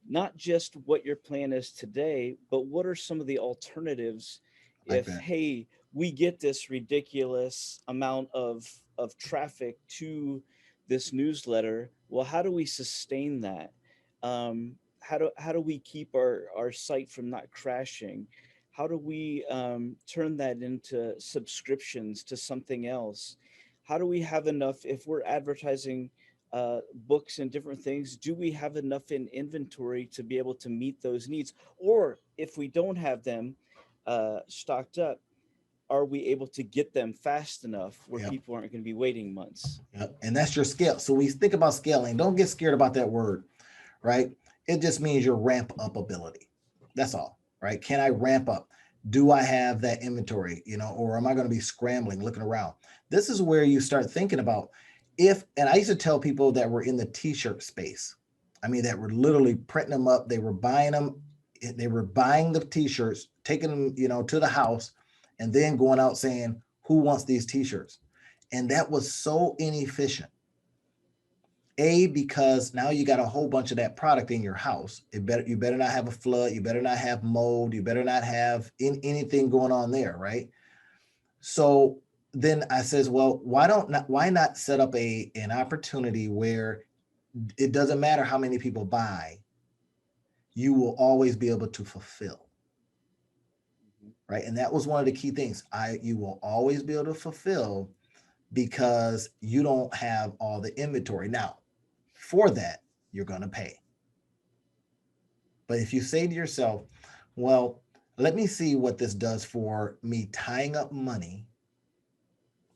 not just what your plan is today, but what are some of the alternatives Like if, that. hey, we get this ridiculous amount of traffic to this newsletter. Well, how do we sustain that? How do we keep our site from not crashing? How do we turn that into subscriptions to something else? How do we have enough if we're advertising books and different things? Do we have enough in inventory to be able to meet those needs? Or if we don't have them stocked up, are we able to get them fast enough where Yep. people aren't going to be waiting months? Yep. And that's your scale. So when you think about scaling, don't get scared about that word, right? It just means your ramp up ability. That's all, right? Can I ramp up? Do I have that inventory, or am I going to be scrambling, looking around? This is where you start thinking about and I used to tell people that were in the t-shirt space, I mean, that were literally printing them up, they were buying them they were buying the t-shirts, taking them, to the house, and then going out saying, who wants these t-shirts? And that was so inefficient. Because now you got a whole bunch of that product in your house. You better not have a flood, you better not have mold, you better not have anything going on there, right? So then I says, well, why not set up an opportunity where it doesn't matter how many people buy, you will always be able to fulfill, Mhm. right? And that was one of the key things. You will always be able to fulfill because you don't have all the inventory. Now, for that, you're going to pay. But if you say to yourself, well, let me see what this does for me tying up money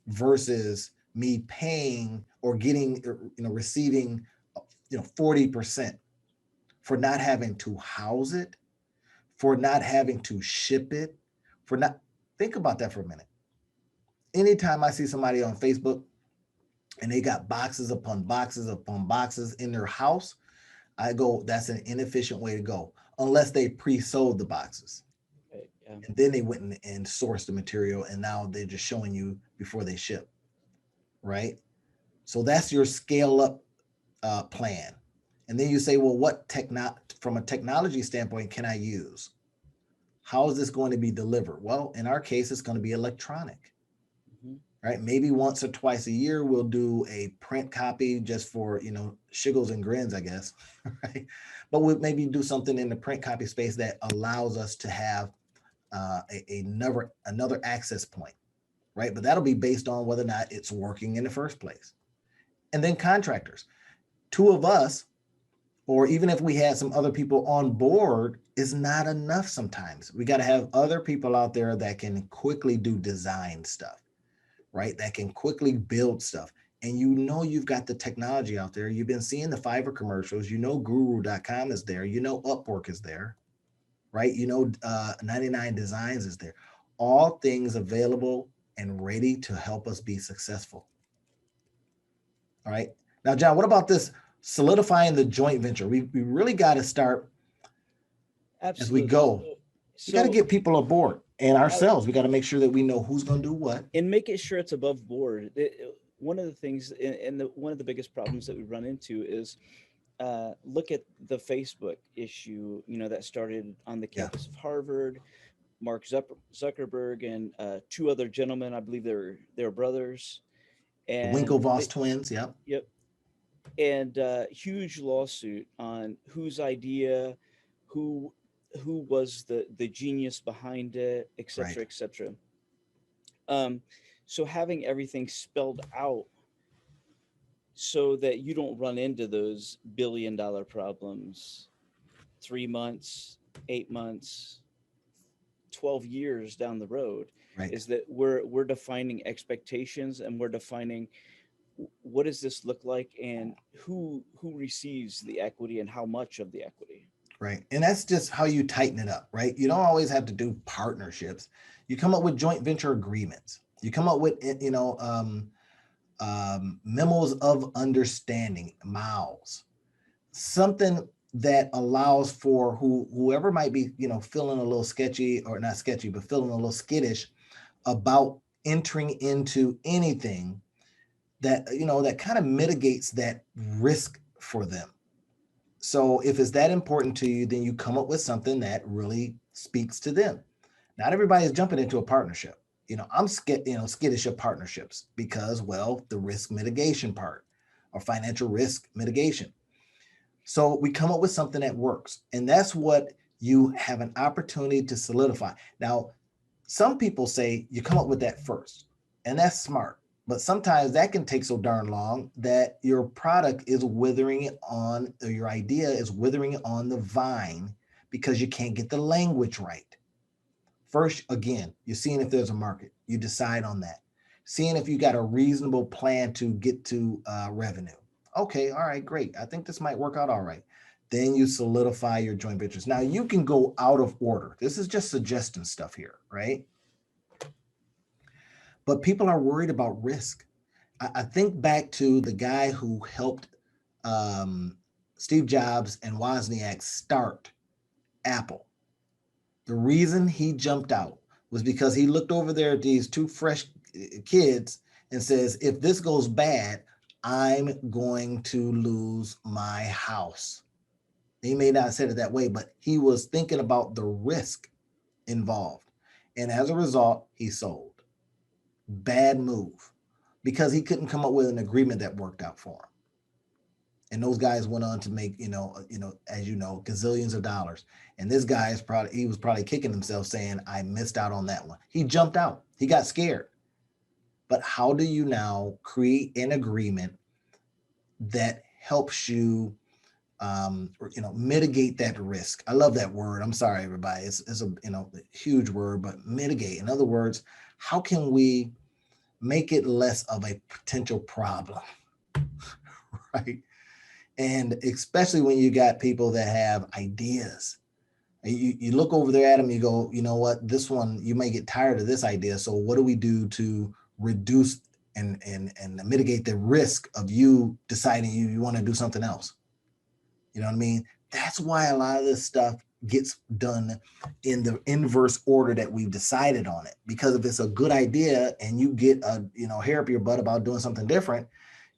versus me paying or getting, receiving, 40% for not having to house it, for not having to ship it, for not, think about that for a minute. Anytime I see somebody on Facebook and they got boxes upon boxes upon boxes in their house, I go, that's an inefficient way to go, unless they pre-sold the boxes. Right. Yeah. And then they went and sourced the material, and now they're just showing you before they ship, right? So that's your scale up plan. And then you say, well, from a technology standpoint can I use? How is this going to be delivered? Well, in our case, it's going to be electronic, Hmm. right? Maybe once or twice a year, we'll do a print copy just for, shiggles and grins, I guess, right? But we'll maybe do something in the print copy space that allows us to have another access point, right? But that'll be based on whether or not it's working in the first place. And then contractors, two of us, or even if we had some other people on board, is not enough sometimes. We got to have other people out there that can quickly do design stuff, right? That can quickly build stuff. And you've got the technology out there. You've been seeing the Fiverr commercials. Guru.com is there. Upwork is there, right? 99 Designs is there. All things available and ready to help us be successful. All right. Now, John, what about this solidifying the joint venture? We really got to start as we Absolutely. go. We got to So get people aboard and I, ourselves. We got to make sure that we know who's going to do what. and make it sure it's above board. One of the things, and one of the biggest problems that we run into is look at the Facebook issue. That started on the Yeah. campus of Harvard. Mark Zuckerberg and two other gentlemen, I believe they're brothers, The and Winklevoss twins. Yep. yep, and huge lawsuit on whose idea, who who was the genius behind it, Right. etc., etc. Um, so having everything spelled out so that you don't run into those billion-dollar problems 3 months, 8 months, 12 years down the road, Right. is that we're defining expectations, and we're defining what does this look like, and who receives the equity and how much of the equity. Right. And that's just how you tighten it up, right? You don't always have to do partnerships. You come up with joint venture agreements. You come up with, memos of understanding, MOUs, something that allows for whoever might be, feeling a little sketchy, or not sketchy, but feeling a little skittish about entering into anything that kind of mitigates that risk for them. So if it's that important to you, then you come up with something that really speaks to them. Not everybody is jumping into a partnership. I'm skittish of partnerships because, well, the risk mitigation part or financial risk mitigation. So we come up with something that works. And that's what you have an opportunity to solidify. Now, some people say you come up with that first, and that's smart. But sometimes that can take so darn long that your product is withering on, or your idea is withering on the vine because you can't get the language right. First, again, you're seeing if there's a market. You decide on that. Seeing if you got a reasonable plan to get to revenue. Okay, all right, great. I think this might work out all right. Then you solidify your joint ventures. Now you can go out of order. This is just suggesting stuff here, right? But people are worried about risk. I think back to the guy who helped um, Steve Jobs and Wozniak start Apple. The reason he jumped out was because he looked over there at these two fresh kids and says, if this goes bad, I'm going to lose my house. He may not have said it that way, but he was thinking about the risk involved. And as a result, he sold. Bad move because he couldn't come up with an agreement that worked out for him. And those guys went on to make, as you know, gazillions of dollars. And this guy is probably, he was probably kicking himself saying, I missed out on that one. He jumped out. He got scared. But how do you now create an agreement that helps you, mitigate that risk? I love that word. I'm sorry, everybody. It's a, huge word, but mitigate. In other words, how can we make it less of a potential problem, right? And especially when you got people that have ideas. You look over there at them, you go, you know what, this one, you may get tired of this idea. So what do we do to reduce and mitigate the risk of you deciding you want to do something else? You know what I mean? That's why a lot of this stuff gets done in the inverse order that we've decided on it. Because if it's a good idea and you get a, hair up your butt about doing something different,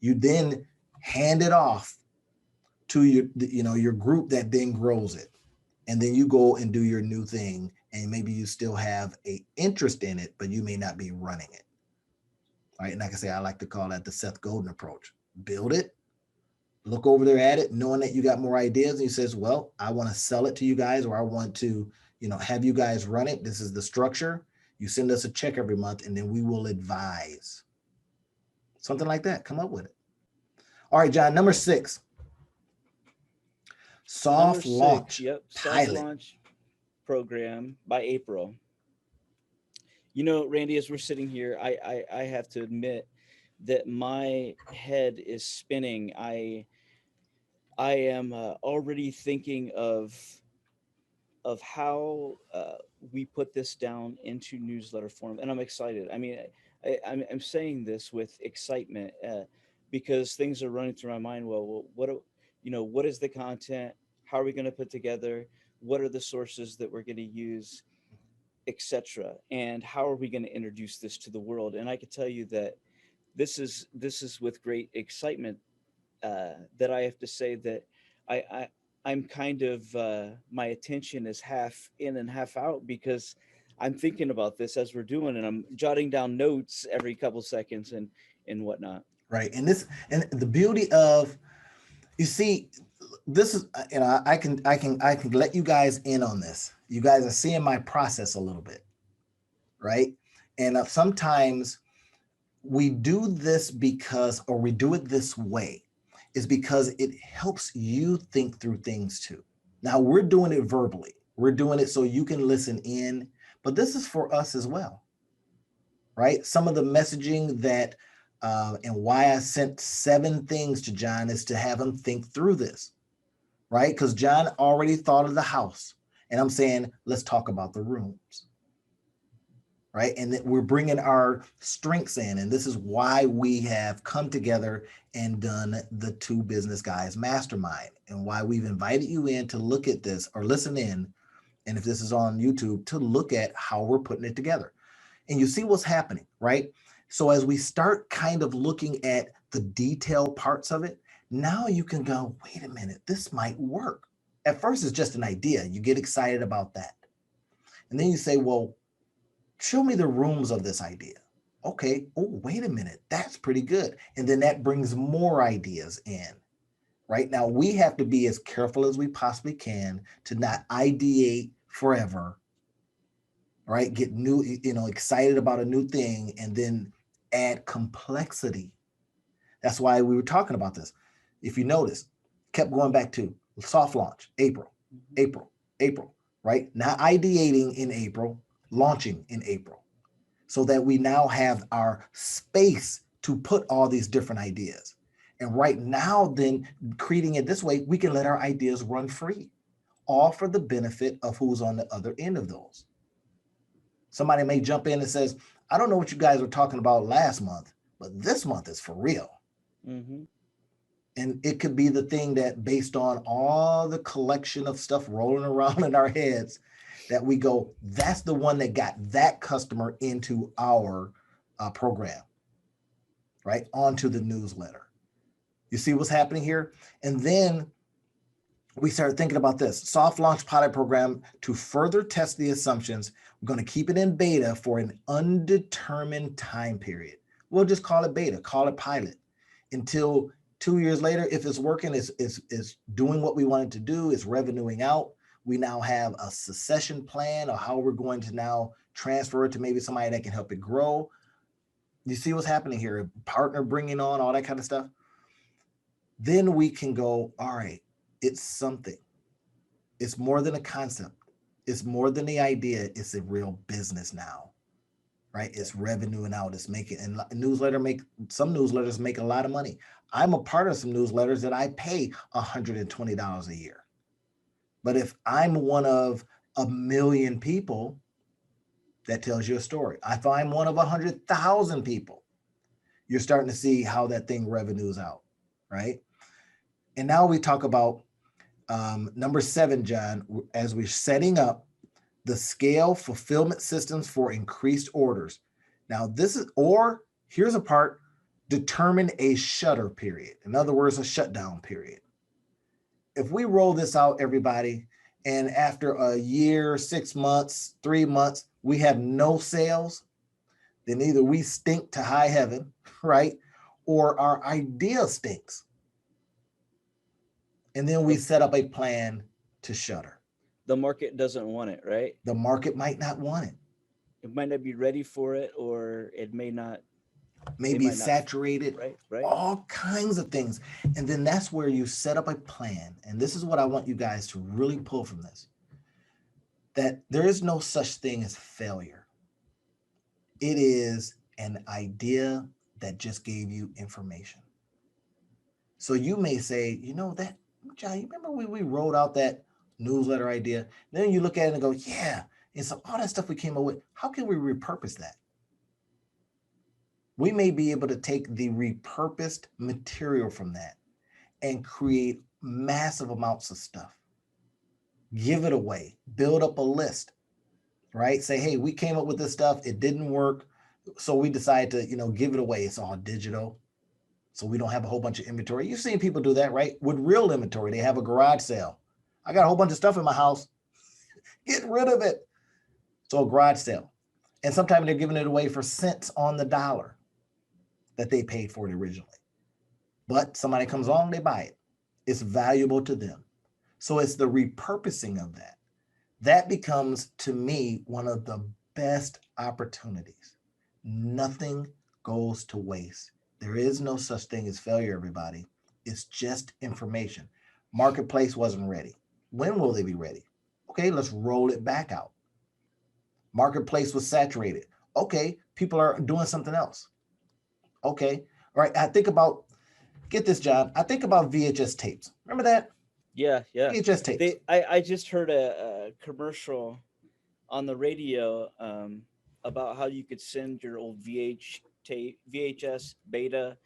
you then hand it off to your group that then grows it. And then you go and do your new thing. And maybe you still have a interest in it, but you may not be running it. Right. And like I say, I like to call that the Seth Godin approach. Build it, look over there at it, knowing that you got more ideas. And he says, well, I want to sell it to you guys, or I want to, have you guys run it. This is the structure. You send us a check every month, and then we will advise. Something like that. Come up with it. All right, John, number 6. Number Soft 6, launch yep, soft pilot. launch program by April. Randy, as we're sitting here, I have to admit that my head is spinning. I am already thinking of how we put this down into newsletter form, and I'm excited. I mean, I'm saying this with excitement because things are running through my mind. Well, what is the content? How are we going to put together? What are the sources that we're going to use, etc. And how are we going to introduce this to the world? And I can tell you that this is with great excitement that I have to say that I I'm kind of my attention is half in and half out because I'm thinking about this as we're doing, and I'm jotting down notes every couple seconds and whatnot. Right. And the beauty of, you see, this is, I can let you guys in on this. You guys are seeing my process a little bit, right? And sometimes we do this because, or we do it this way, is because it helps you think through things too. Now we're doing it verbally. We're doing it so you can listen in, but this is for us as well, right? Some of the messaging that, and why I sent 7 things to John is to have him think through this, right? Because John already thought of the house, and I'm saying, let's talk about the rooms, right? And that we're bringing our strengths in. And this is why we have come together and done the Two Business Guys Mastermind, and why we've invited you in to look at this or listen in. And if this is on YouTube, to look at how we're putting it together. And you see what's happening, right? So as we start kind of looking at the detailed parts of it, now you can go, wait a minute, this might work. At first, it's just an idea. You get excited about that. And then you say, well, show me the rooms of this idea. Okay. Oh, wait a minute. That's pretty good. And then that brings more ideas in. Right now, we have to be as careful as we possibly can to not ideate forever, right? Get new, excited about a new thing and then add complexity. That's why we were talking about this. If you notice, kept going back to soft launch, April, Mhm. April, April, right? Not ideating in April, launching in April, so that we now have our space to put all these different ideas. And right now, then creating it this way, we can let our ideas run free, all for the benefit of who's on the other end of those. Somebody may jump in and says, I don't know what you guys were talking about last month, but this month is for real. Mm-hmm. And it could be the thing that, based on all the collection of stuff rolling around in our heads, that we go, that's the one that got that customer into our program, right? Onto the newsletter. You see what's happening here? And then we started thinking about this soft launch pilot program to further test the assumptions. We're going to keep it in beta for an undetermined time period. We'll just call it beta, call it pilot until 2 years later. If it's working, it's doing what we want it to do, it's revenuing out. We now have a succession plan of how we're going to now transfer it to maybe somebody that can help it grow. You see what's happening here? A partner bringing on all that kind of stuff. Then we can go, all right, it's something. It's more than a concept. It's more than the idea. It's a real business now, right? It's revenuing out. It's making, and some newsletters make a lot of money. I'm a part of some newsletters that I pay $120 a year. But if I'm one of a million people, that tells you a story. If I'm one of 100,000 people, you're starting to see how that thing revenues out, right? And now we talk about number 7, John, as we're setting up the scale fulfillment systems for increased orders. Now here's a part, determine a shutter period. In other words, a shutdown period. If we roll this out, everybody, and after a year, 6 months, 3 months, we have no sales, then either we stink to high heaven, right? Or our idea stinks. And then we set up a plan to shutter. The market doesn't want it, right? The market might not want it. It might not be ready for it, or it may not. Maybe saturated, right. All kinds of things. And then that's where you set up a plan. And this is what I want you guys to really pull from this, that there is no such thing as failure. It is an idea that just gave you information. So you may say, that, John, you remember we rolled out that newsletter idea? Then you look at it and go, yeah. And so all that stuff we came up with, how can we repurpose that? We may be able to take the repurposed material from that and create massive amounts of stuff. Give it away, build up a list, right? Say, hey, we came up with this stuff, it didn't work, so we decided to, give it away. It's all digital, so we don't have a whole bunch of inventory. You've seen people do that, right? With real inventory, they have a garage sale. I got a whole bunch of stuff in my house. Get rid of it. So a garage sale. And sometimes they're giving it away for cents on the dollar that they paid for it originally. But somebody comes along, they buy it. It's valuable to them. So it's the repurposing of that. That becomes, to me, one of the best opportunities. Nothing goes to waste. There is no such thing as failure, everybody. It's just information. Marketplace wasn't ready. When will they be ready? Okay, let's roll it back out. Marketplace was saturated. Okay, people are doing something else. Okay, all right. Get this, John. I think about VHS tapes. Remember that? Yeah. VHS tapes. I just heard a commercial on the radio about how you could send your old VHS beta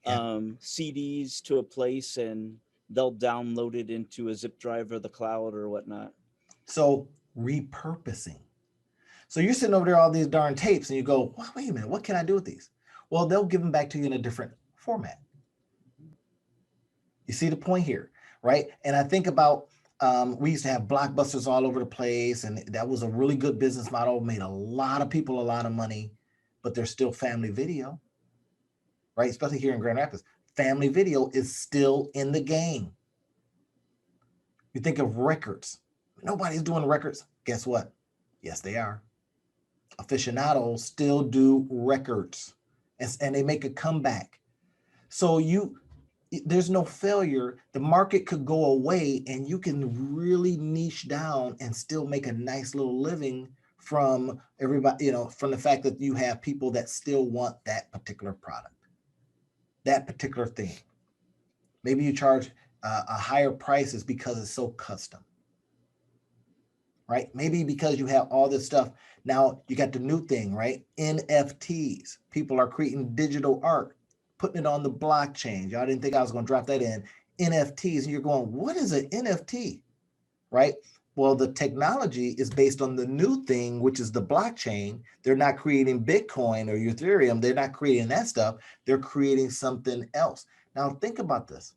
CDs to a place, and they'll download it into a zip drive or the cloud or whatnot. So repurposing. So you're sitting over there, all these darn tapes, and you go, well, wait a minute, what can I do with these? Well, they'll give them back to you in a different format. You see the point here, right? And I think about, we used to have Blockbusters all over the place, and that was a really good business model, made a lot of people a lot of money, but there's still family video, right? Especially here in Grand Rapids. Family video is still in the game. You think of records. Nobody's doing records. Guess what? Yes, they are. Aficionados still do records, and they make a comeback. So there's no failure. The market could go away, and you can really niche down and still make a nice little living from everybody, from the fact that you have people that still want that particular product, that particular thing. Maybe you charge a higher prices because it's so custom, right? Maybe because you have all this stuff. Now you got the new thing, right? NFTs. People are creating digital art, putting it on the blockchain. Y'all didn't think I was going to drop that in. NFTs. And you're going, what is an NFT? Right? Well, the technology is based on the new thing, which is the blockchain. They're not creating Bitcoin or Ethereum. They're not creating that stuff. They're creating something else. Now, think about this.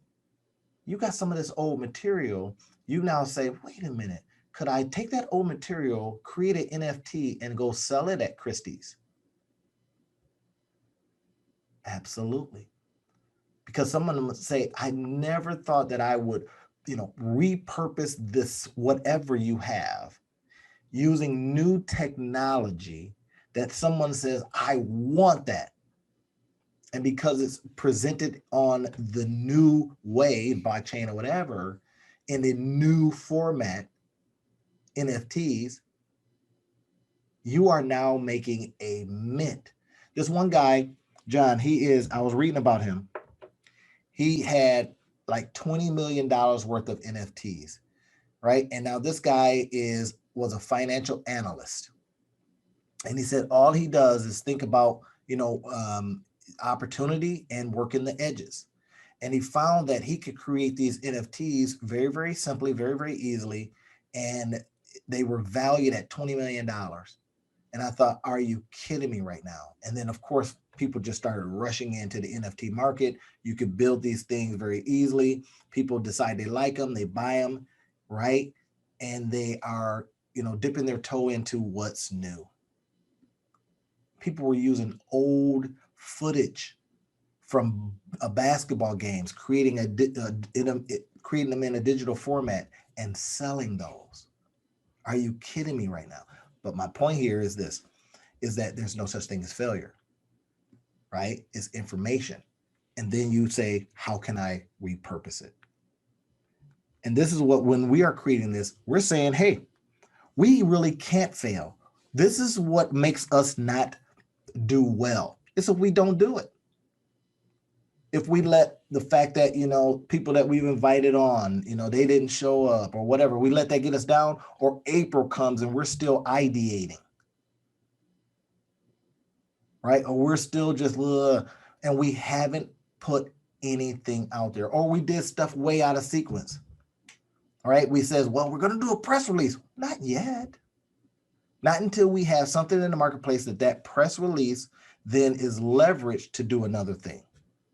You got some of this old material. You now say, wait a minute. Could I take that old material, create an NFT, and go sell it at Christie's? Absolutely. Because someone would say, I never thought that I would, repurpose this, whatever you have, using new technology that someone says, I want that. And because it's presented on the new way, blockchain or whatever, in a new format, NFTs, you are now making a mint. This one guy, John, I was reading about him. He had like $20 million worth of NFTs, right? And now this guy was a financial analyst. And he said all he does is think about, opportunity and work in the edges. And he found that he could create these NFTs very, very simply, very, very easily. And they were valued at $20 million. And I thought, are you kidding me right now? And then, of course, people just started rushing into the NFT market. You could build these things very easily. People decide they like them, they buy them, right? And they are, dipping their toe into what's new. People were using old footage from basketball games, creating them in a digital format and selling those. Are you kidding me right now? But my point here is this: is that there's no such thing as failure, right? It's information, and then you say, how can I repurpose it? And this is what, when we are creating this, we're saying, hey, we really can't fail. This is what makes us not do well. It's if we don't do it. If we let the fact that, people that we've invited on, they didn't show up or whatever, we let that get us down, or April comes and we're still ideating, right? Or we're still just, and we haven't put anything out there, or we did stuff way out of sequence. All right. We says, well, we're going to do a press release. Not yet. Not until we have something in the marketplace that press release then is leveraged to do another thing.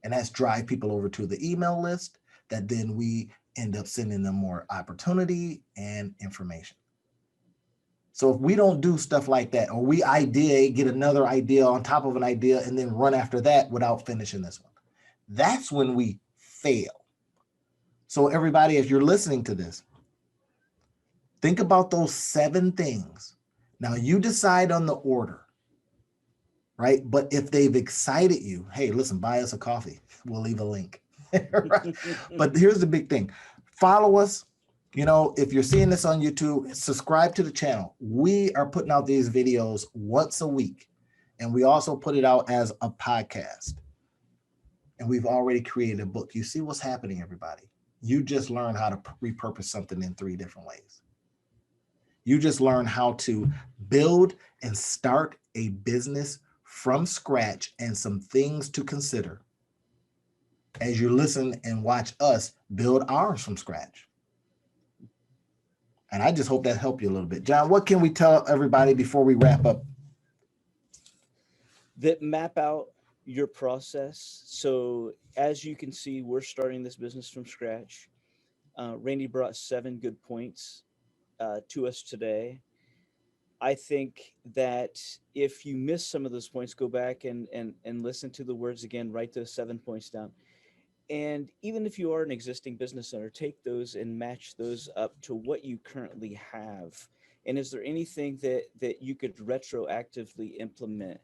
And that's drive people over to the email list that then we end up sending them more opportunity and information. So if we don't do stuff like that, or we get another idea on top of an idea and then run after that without finishing this one, that's when we fail. So everybody, if you're listening to this, think about those 7 things. Now you decide on the order, right? But if they've excited you, hey, listen, buy us a coffee. We'll leave a link. Right? But here's the big thing. Follow us. If you're seeing this on YouTube, subscribe to the channel. We are putting out these videos once a week. And we also put it out as a podcast. And we've already created a book. You see what's happening, everybody. You just learned how to repurpose something in 3 different ways. You just learn how to build and start a business from scratch, and some things to consider as you listen and watch us build ours from scratch. And I just hope that helped you a little bit. John, what can we tell everybody before we wrap up? That map out your process. So as you can see, we're starting this business from scratch. Randy brought 7 good points to us today. I think that if you miss some of those points, go back and listen to the words again, write those 7 points down. And even if you are an existing business owner, take those and match those up to what you currently have. And is there anything that you could retroactively implement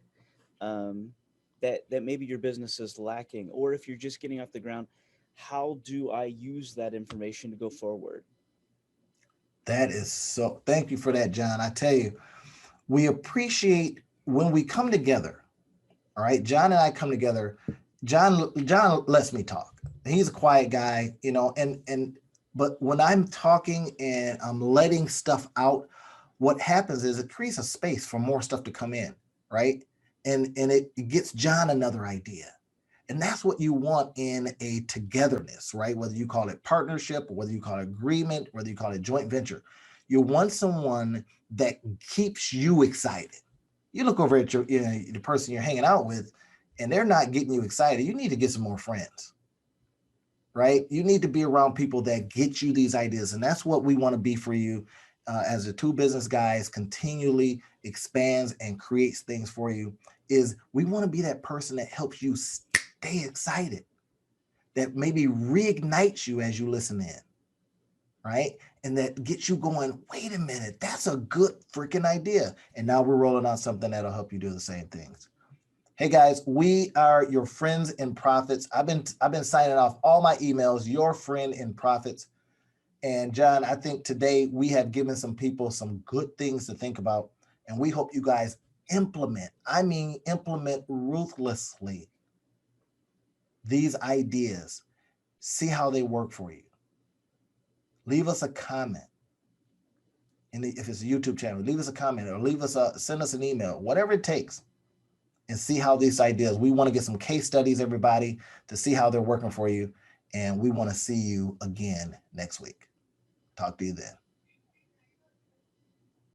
that maybe your business is lacking? Or if you're just getting off the ground, how do I use that information to go forward? Thank you for that, John. I tell you, we appreciate when we come together. All right. John and I come together. John lets me talk. He's a quiet guy, but when I'm talking and I'm letting stuff out, what happens is it creates a space for more stuff to come in, right? And it gets John another idea. And that's what you want in a togetherness, right? Whether you call it partnership, or whether you call it agreement, whether you call it joint venture, You want someone that keeps you excited. You look over at the person you're hanging out with, and they're not getting you excited. You need to get some more friends, right? You need to be around people that get you these ideas, and that's what we want to be for you. As the two business guys continually expands and creates things for you, is we want to be that person that helps you stay excited, that maybe reignites you as you listen in, right? And that gets you going, wait a minute, that's a good freaking idea. And now we're rolling out something that'll help you do the same things. Hey guys, we are your friends in profits. I've been signing off all my emails, your friend in profits. And John, I think today we have given some people some good things to think about. And we hope you guys implement, I mean, implement ruthlessly these ideas. See how they work for you. Leave us a comment. And if it's a YouTube channel, leave us a comment or send us an email, whatever it takes, and see how these ideas. We want to get some case studies, everybody, to see how they're working for you. And we want to see you again next week. Talk to you then.